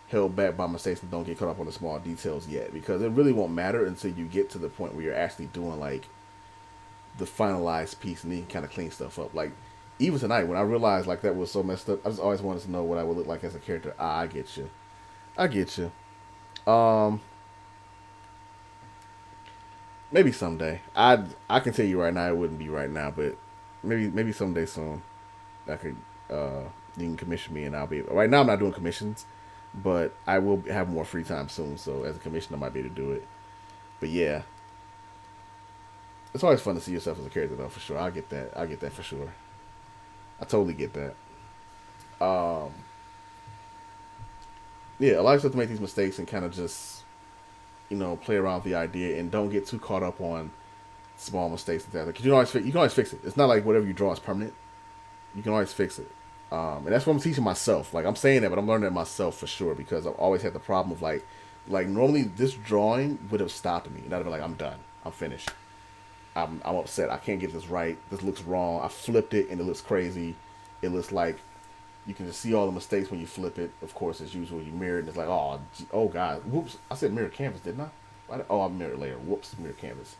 held back by mistakes and don't get caught up on the small details yet because it really won't matter until you get to the point where you're actually doing like the finalized piece and then you can kind of clean stuff up. Like even tonight when I realized like that was so messed up, I just always wanted to know what I would look like as a character. I get you. I get you. Um, maybe someday. I can tell you right now it wouldn't be right now, but maybe someday soon. I could you can commission me and I'll be right now I'm not doing commissions, but I will have more free time soon. So as a commissioner, I might be able to do it. But yeah, it's always fun to see yourself as a character though, for sure. I get that. I get that for sure. I totally get that. Um, yeah, allow yourself to make these mistakes and kind of just play around with the idea and don't get too caught up on small mistakes and that. Because you can always fix it. It's not like whatever you draw is permanent. You can always fix it. And that's what I'm teaching myself. Like I'm saying that, but I'm learning it myself for sure because I've always had the problem of like normally this drawing would have stopped me, and I'd have been like, I'm done, I'm finished. I'm upset. I can't get this right. This looks wrong. I flipped it, and it looks crazy. It looks like You can just see all the mistakes when you flip it. Of course, as usual, you mirror it, and it's like, oh god, whoops! I said mirror canvas, didn't I? Oh, I mirror layer. Whoops, mirror canvas.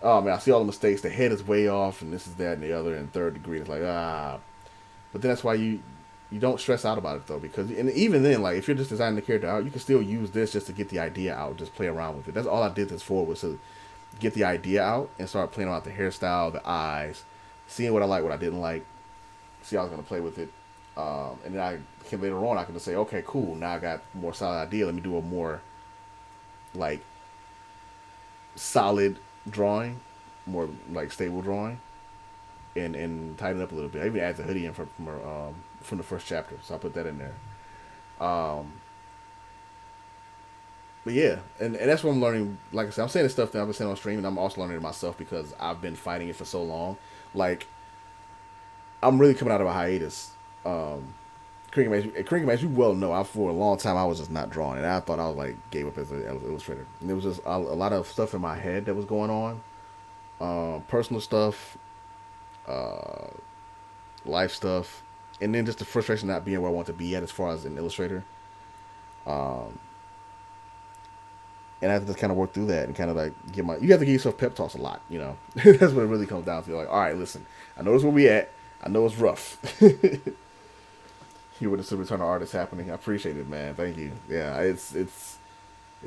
Oh man, I see all the mistakes. The head is way off, and this is that and the other, and third degree. It's like but then that's why you don't stress out about it though, because and even then, like if you're just designing the character out, you can still use this just to get the idea out, just play around with it. That's all I did this for, was to get the idea out and start playing around with the hairstyle, the eyes, seeing what I like, what I didn't like, see how I was gonna play with it. And then I can later on I can just say, okay, cool. Now I got more solid idea. Let me do a more like solid drawing, more like stable drawing, and tighten up a little bit. I even add the hoodie in from the first chapter, so I put that in there. Um, but yeah, and that's what I'm learning. Like I said, I'm saying this stuff that I've been saying on stream, and I'm also learning it myself because I've been fighting it for so long. Like I'm really coming out of a hiatus. Cricket Match, you well know, for a long time I was just not drawing, and I thought I was like gave up as an illustrator. And there was just a lot of stuff in my head that was going on, personal stuff, uh, life stuff, and then just the frustration not being where I want to be at as far as an illustrator. Um, and I have to just kind of work through that and kind of like get my. You have to give yourself pep talks a lot, you know. That's what it really comes down to. Like, all right, listen, I know this is where we at. I know it's rough. Here with the return of artists happening. I appreciate it, man. Thank you. Yeah, it's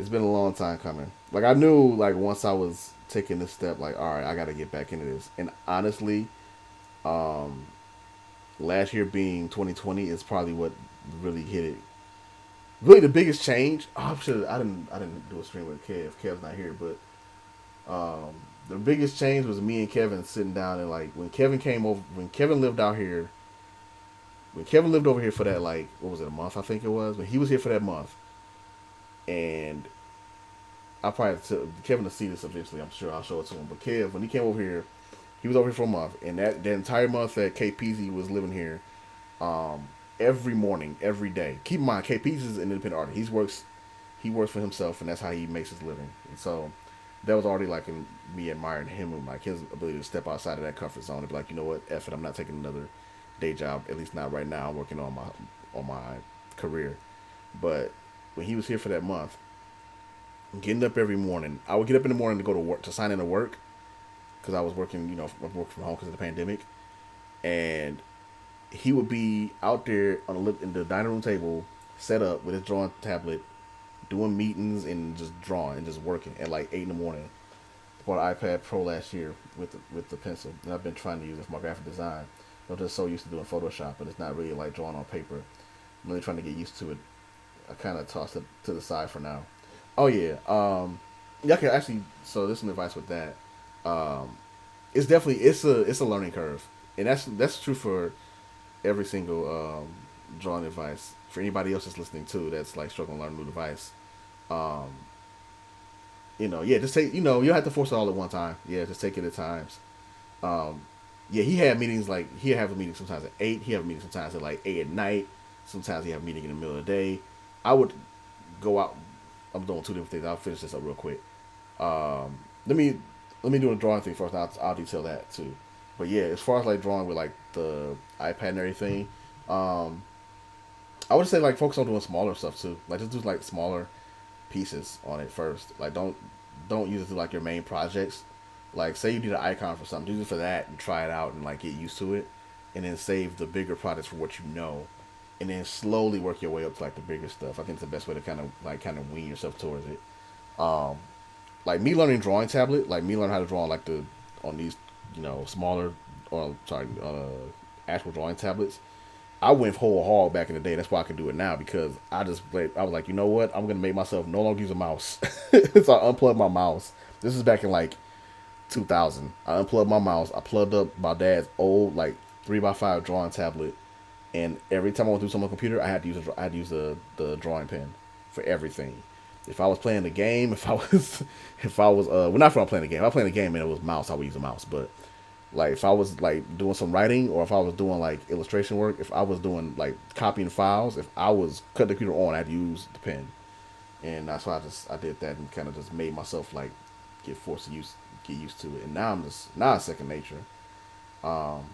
been a long time coming. Like I knew, like once I was taking this step, like all right, I got to get back into this. And honestly, um, last year being 2020 is probably what really hit it. Really, the biggest change. Oh, I didn't do a stream with Kev. Kev's not here, but the biggest change was me and Kevin sitting down and like when Kevin came over, when Kevin lived out here, when Kevin lived over here for that like what was it, a month I think it was, when he was here for that month, and I probably took Kevin to see this eventually. I'm sure I'll show it to him. But Kev, when he came over here, he was over here for a month, and that the entire month that KPZ was living here, um, every morning, every day. Keep in mind, KPZ is an independent artist. He works for himself, and that's how he makes his living. And so that was already like me admiring him and like his ability to step outside of that comfort zone and be like, you know what, F it, I'm not taking another day job. At least not right now. I'm working on my career. But when he was here for that month, getting up every morning, I would get up in the morning to go to work to sign in to work because I was working, I worked from home because of the pandemic, and he would be out there in the dining room table, set up with his drawing tablet, doing meetings and just drawing and just working at like 8 in the morning. Bought an iPad Pro last year with the pencil, and I've been trying to use it for my graphic design. I'm just so used to doing Photoshop, but it's not really like drawing on paper. I'm really trying to get used to it. I kind of tossed it to the side for now. Oh yeah, yeah. Okay, actually, so there's some advice with that. Um, it's definitely it's a learning curve, and that's true for every single drawing advice for anybody else that's listening too. That's like struggling to learn a new device. Um, yeah, just take you don't have to force it all at one time. Yeah, just take it at times. Um, yeah, he had meetings like he have a meeting sometimes at 8. He have a meeting sometimes at like 8 at night. Sometimes he have a meeting in the middle of the day. I would go out. I'm doing two different things. I'll finish this up real quick. Um, let me do a drawing thing first. I'll detail that too. But yeah, as far as like drawing with like the iPad and everything, um, I would say like focus on doing smaller stuff too. Like just do like smaller pieces on it first. Like don't use it to like your main projects. Like say you need an icon for something, use it for that and try it out and like get used to it, and then save the bigger projects for what you know, and then slowly work your way up to like the bigger stuff. I think it's the best way to kind of wean yourself towards it. Um, like me learning drawing tablet, like me learning how to draw on like on these smaller or sorry actual drawing tablets. I went whole hog back in the day. That's why I can do it now because I was like, you know what? I'm gonna make myself no longer use a mouse. So I unplugged my mouse. This is back in like 2000. I unplugged my mouse. I plugged up my dad's old like 3x5 drawing tablet, and every time I went through some on the computer, I had to use the drawing pen for everything. If I was playing the game, if I was well, not if I'm playing the game. If I was playing the game and it was mouse, I would use a mouse. But like if I was like doing some writing or if I was doing like illustration work, if I was doing like copying files, if I was cutting the computer on, I'd use the pen. And that's why I did that and kind of just made myself like get used to it. And now it's second nature. Um,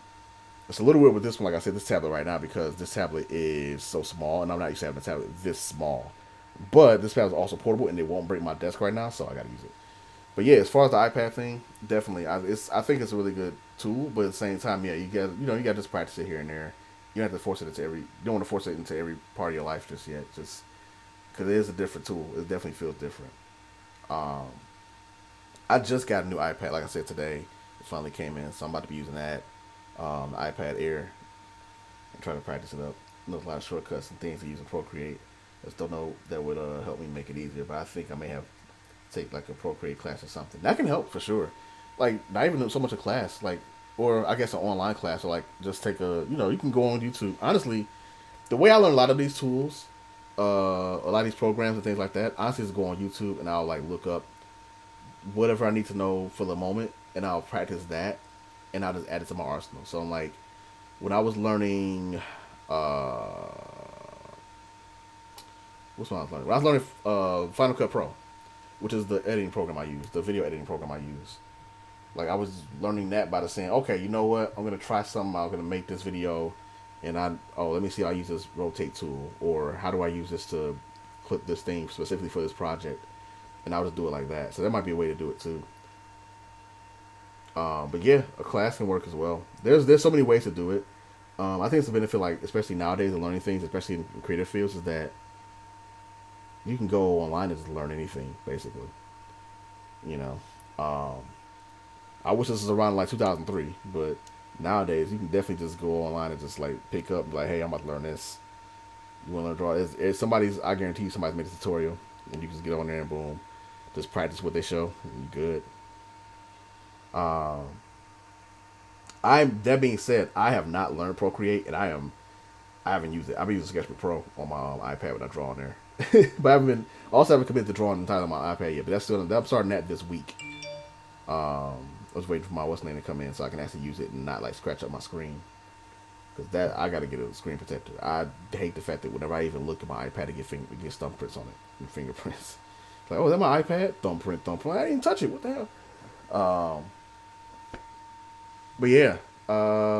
It's a little weird with this one, like I said, this tablet right now because this tablet is so small, and I'm not used to having a tablet this small. But this tablet is also portable, and it won't break my desk right now, so I gotta use it. But yeah, as far as the iPad thing, definitely, I think it's a really good tool. But at the same time, yeah, you got to just practice it here and there. You don't have to force it into every. You don't want to force it into every part of your life just yet, just because it is a different tool. It definitely feels different. Um, I just got a new iPad, like I said today. It finally came in, so I'm about to be using that, the iPad Air, and try to practice it up. There's a lot of shortcuts and things to use in Procreate. I just don't know that would help me make it easier, but I think I may have take like a Procreate class or something. That can help for sure. Like not even so much a class, like or I guess an online class, or like just take a you can go on YouTube. Honestly, the way I learn a lot of these tools, a lot of these programs and things like that, honestly, is go on YouTube and I'll like look up whatever I need to know for the moment, and I'll practice that, and I'll just add it to my arsenal. So I'm like, when I was learning, uh, what's what I was learning? When I was learning Final Cut Pro, which is the editing program I use, the video editing program I use. Like I was learning that by the saying, okay, you know what? I'm gonna try something. I'm gonna make this video, and let me see how I use this rotate tool, or how do I use this to clip this thing specifically for this project, and I'll just do it like that. So that might be a way to do it too. But yeah, a class can work as well. There's so many ways to do it. I think it's a benefit, like especially nowadays, of learning things, especially in creative fields, is that you can go online and just learn anything basically. You know, um, I wish this was around like 2003, but nowadays you can definitely just go online and just like pick up like, hey, I'm about to learn this. You want to learn draw? It's somebody's. I guarantee you, somebody's made a tutorial, and you just get on there and boom, just practice what they show. And you're good. Um, I'm that being said, I have not learned Procreate, and I haven't used it. I've been using Sketchbook Pro on my iPad when I draw on there, but I haven't committed to drawing entirely on my iPad yet. But I'm starting that this week. I was waiting for my what's name to come in so I can actually use it and not like scratch up my screen. Because that I got to get a screen protector. I hate the fact that whenever I even look at my iPad, it get thumbprints on it and fingerprints. It's like, oh, is that my iPad? Thumbprint. I didn't touch it. What the hell? But yeah.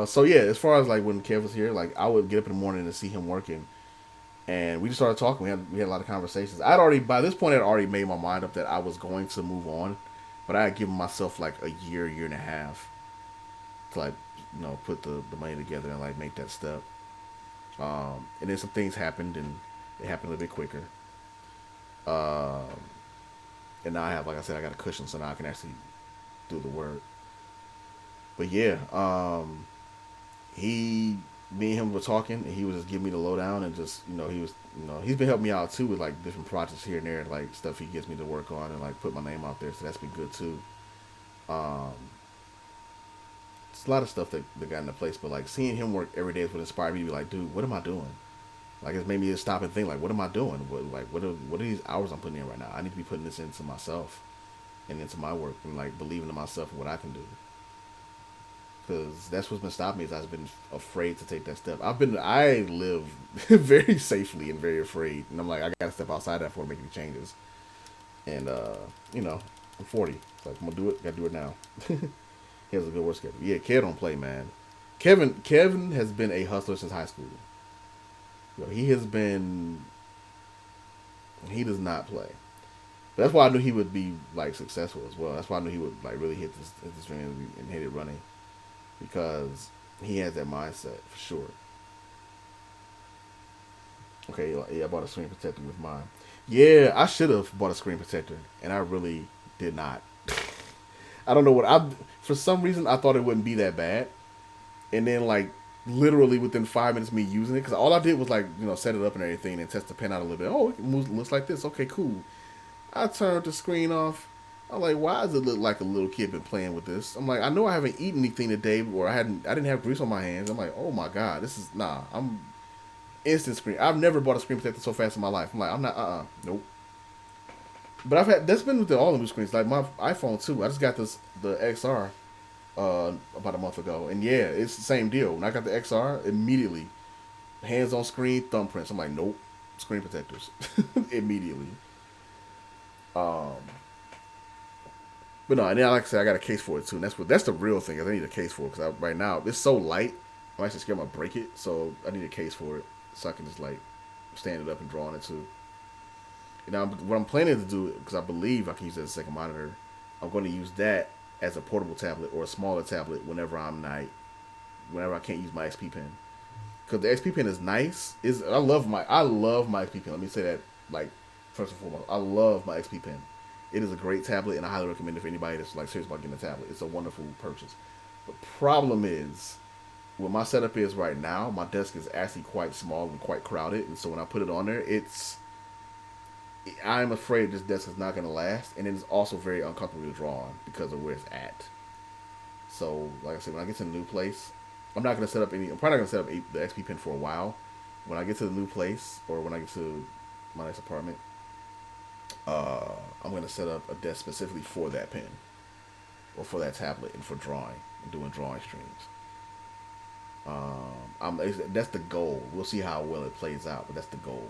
So yeah, as far as like when Kev was here, like I would get up in the morning and see him working, and we just started talking. We had a lot of conversations. By this point I'd already made my mind up that I was going to move on, but I had given myself like a year and a half to like put the money together and like make that step. And then some things happened, and it happened a little bit quicker. Um, and now I have, like I said, I got a cushion, so now I can actually do the work. But yeah, he, me and him were talking, and he was just giving me the lowdown, and just he's been helping me out too with like different projects here and there, like stuff he gets me to work on and like put my name out there. So that's been good too. Um, it's a lot of stuff that got into place, but like seeing him work every day is what inspired me to be like, dude, what am I doing? Like it's made me just stop and think, like, what am I doing? What are these hours I'm putting in right now? I need to be putting this into myself and into my work, and like believing in myself and what I can do. Because that's what's been stopping me, is I've been afraid to take that step. I live very safely and very afraid, and I'm like, I gotta step outside that before making any changes. And I'm 40, so like, I'm gonna do it. Gotta do it now. He has a good work schedule. Yeah, Kev don't play, man. Kevin has been a hustler since high school. He has been. He does not play. But that's why I knew he would be like successful as well. That's why I knew he would like really hit this dream and hit it running, because he has that mindset for sure. Okay, yeah, I bought a screen protector with mine. Yeah, I should have bought a screen protector, and I really did not. I don't know what I. For some reason, I thought it wouldn't be that bad, and then like literally within 5 minutes of me using it, because all I did was like set it up and everything and test the pen out a little bit. Oh, it looks like this. Okay, cool. I turned the screen off. I'm like, why does it look like a little kid been playing with this? I'm like, I know I haven't eaten anything today, or I didn't have grease on my hands. I'm like, oh my god, this is nah. I'm instant screen. I've never bought a screen protector so fast in my life. I'm like, I'm not. Nope. But that's been with all the new screens. Like my iPhone too. I just got the XR about a month ago, and yeah, it's the same deal. When I got the XR, immediately hands on screen, thumbprints. I'm like, nope, screen protectors, immediately. Um, but no, and then like I said, I got a case for it too. And that's the real thing. Is I need a case for it, because right now it's so light. I'm actually scared I'm gonna break it, so I need a case for it so I can just like stand it up and draw on it too. And now, what I'm planning to do, because I believe I can use it as a second monitor, I'm going to use that as a portable tablet or a smaller tablet whenever I can't use my XP pen. Because the XP pen is nice. I love my XP pen. Let me say that like first and foremost. I love my XP pen. It is a great tablet, and I highly recommend it for anybody that's like serious about getting a tablet. It's a wonderful purchase. The problem is, what my setup is right now, my desk is actually quite small and quite crowded, and so when I put it on there, I'm afraid this desk is not going to last, and it is also very uncomfortable to draw on because of where it's at. So, like I said, when I get to the new place, I'm not going to set up any. I'm probably not going to set up the XP pen for a while. When I get to the new place, or when I get to my next apartment, I'm going to set up a desk specifically for that pen, or for that tablet, and for drawing and doing drawing streams. That's the goal. We'll see how well it plays out, but that's the goal.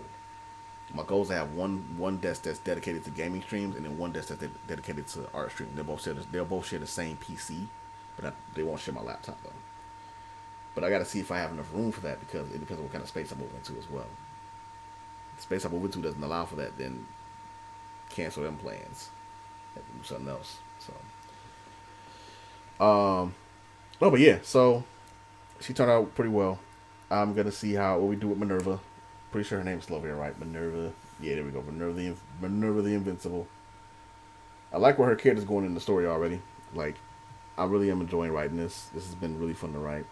My goal is to have one desk that's dedicated to gaming streams, and then one desk that's dedicated to art streams. They'll both share the same PC, but they won't share my laptop though. But I got to see if I have enough room for that, because it depends on what kind of space I move into as well. If the space I move into doesn't allow for that, then cancel them plans and do something else. So, oh, but yeah, so she turned out pretty well. I'm gonna see what we do with Minerva. Pretty sure her name's Slovia, right? Minerva. Yeah, there we go. Minerva the Invincible. I like where her character's going in the story already. Like, I really am enjoying writing this. This has been really fun to write.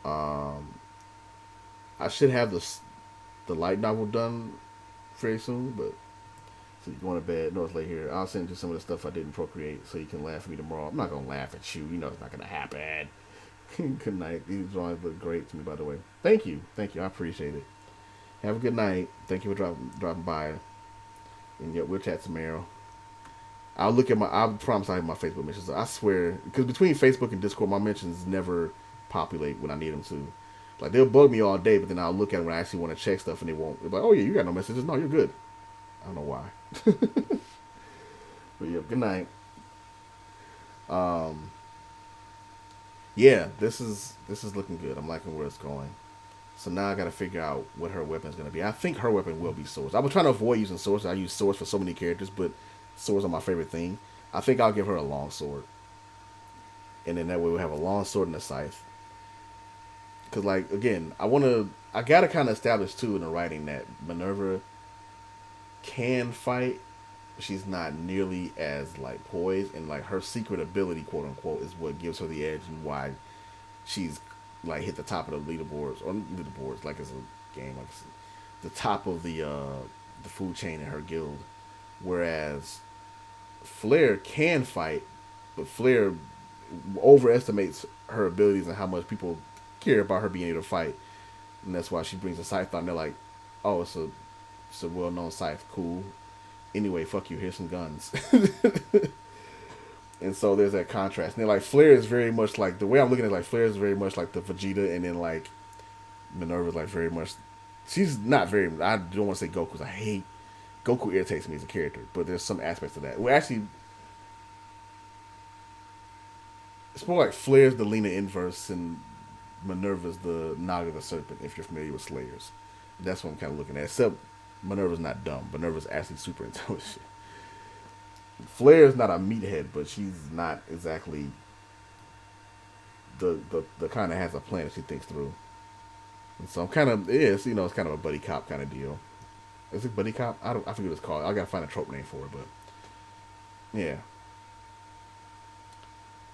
I should have the light novel done very soon, but so you're going to bed. No, it's late here. I'll send you some of the stuff I didn't procreate so you can laugh at me tomorrow. I'm not going to laugh at you. You know it's not going to happen. Good night. These drawings look great to me, by the way. Thank you. I appreciate it. Have a good night. Thank you for dropping by. And yeah, we'll chat tomorrow. I promise I'll have my Facebook mentions. I swear, because between Facebook and Discord, my mentions never populate when I need them to. Like, they'll bug me all day, but then I'll look at them when I actually want to check stuff, and they won't. They're like, oh yeah, you got no messages. No, you're good. I don't know why. But yeah, good night. Yeah, this is looking good. I'm liking where it's going. So now I got to figure out what her weapon is going to be. I think her weapon will be swords. I was trying to avoid using swords. I use swords for so many characters, but swords are my favorite thing. I think I'll give her a long sword. And then that way we'll have a long sword and a scythe. Because, like, again, I got to kind of establish, too, in the writing that Minerva can fight. She's not nearly as, like, poised. And, like, her secret ability, quote-unquote, is what gives her the edge and why she's like hit the top of the leaderboards, like it's a game, like it's the top of the food chain in her guild. Whereas Flair can fight, but Flair overestimates her abilities and how much people care about her being able to fight, and that's why she brings a scythe on. They're like, oh, it's a well-known scythe, cool. Anyway, fuck you. Here's some guns. And so there's that contrast. And then, like, Flair is very much like, the way I'm looking at it, like, Flair is very much like the Vegeta, and then, like, Minerva's, like, very much, she's not very, I don't want to say Goku, because I hate, Goku irritates me as a character, but there's some aspects of that. Well, actually, it's more like Flair's the Lena inverse, and Minerva's the Naga the Serpent, if you're familiar with Slayers. That's what I'm kind of looking at, except Minerva's not dumb. Minerva's actually super intelligent. Flair's not a meathead, but she's not exactly the kind that has a plan that she thinks through. And so I'm kind of, it's kind of a buddy cop kind of deal. Is it buddy cop? I forget what it's called. I gotta find a trope name for it, but yeah.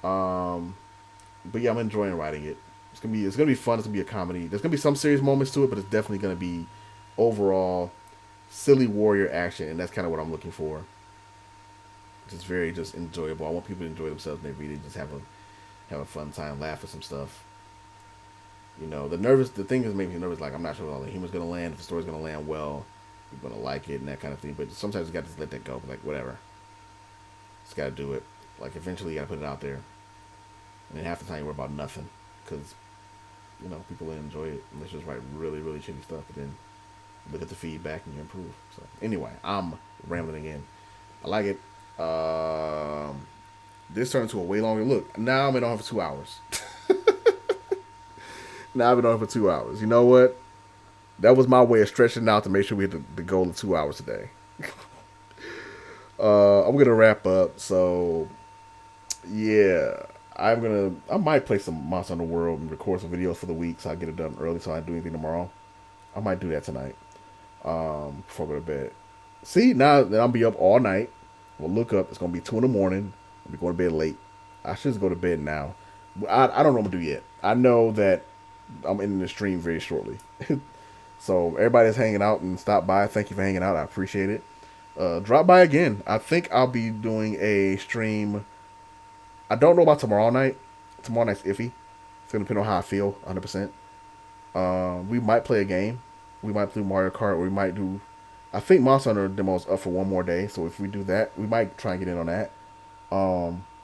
But yeah, I'm enjoying writing it. It's gonna be fun. It's gonna be a comedy. There's gonna be some serious moments to it, but it's definitely gonna be overall silly warrior action, and that's kind of what I'm looking for. Just very enjoyable. I want people to enjoy themselves and they read it, just have a fun time, laugh at some stuff. The thing is making me nervous, like I'm not sure if all the humor's gonna land, if the story's gonna land well, you're gonna like it and that kind of thing. But sometimes you gotta just let that go, like whatever. Just gotta do it. Like eventually you gotta put it out there. And then half the time you worry about nothing. Because, people will enjoy it unless you just write really, really shitty stuff, but then look at the feedback and you improve. So anyway, I'm rambling again. I like it. This turned into a way longer look. Now I'm in on for 2 hours. Now I've been on for 2 hours. You know what? That was my way of stretching out to make sure we hit the goal of 2 hours today. I'm gonna wrap up. So yeah, I might play some Monster Hunter World and record some videos for the week so I get it done early so I don't do anything tomorrow. I might do that tonight. Before I go to bed. See, now that I'll be up all night. We'll look up. It's gonna be 2 in the morning. I'll be going to bed late. I should just go to bed now. I don't know what I'm gonna do yet. I know that I'm ending the stream very shortly. So everybody that's hanging out and stop by, thank you for hanging out. I appreciate it. Drop by again. I think I'll be doing a stream. I don't know about tomorrow night. Tomorrow night's iffy. It's gonna depend on how I feel. 100%. We might play a game. We might do Mario Kart. Or we might do. I think Monster Hunter demo's up for one more day. So if we do that, we might try and get in on that.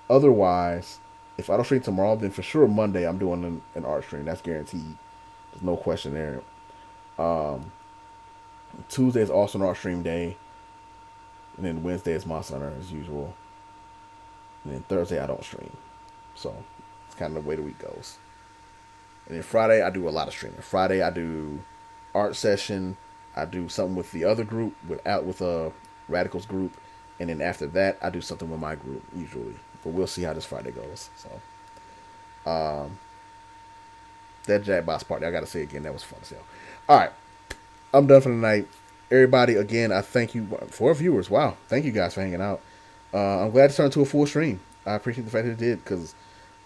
Otherwise, if I don't stream tomorrow, then for sure Monday I'm doing an art stream. That's guaranteed. There's no question there. Tuesday is also an art stream day. And then Wednesday is Monster Hunter as usual. And then Thursday I don't stream. So it's kind of the way the week goes. And then Friday I do a lot of streaming. Friday I do art session. I do something with the other group with Radicals group. And then after that I do something with my group usually. But we'll see how this Friday goes. So that Jackbox party, I gotta say again, that was fun as hell. Alright. I'm done for the night. Everybody, again, I thank you for viewers. Wow, thank you guys for hanging out. I'm glad it turned into a full stream. I appreciate the fact that it did because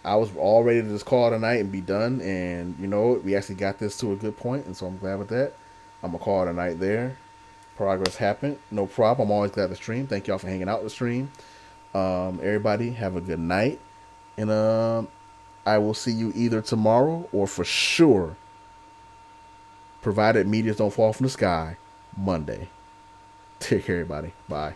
I was all ready to just call it a night and be done. And you know, we actually got this to a good point, and so I'm glad with that. I'm gonna call it a night there. Progress happened, no problem. I'm always glad to stream. Thank y'all for hanging out with the stream. Everybody, have a good night, and I will see you either tomorrow or for sure, provided meteors don't fall from the sky, Monday. Take care, everybody. Bye.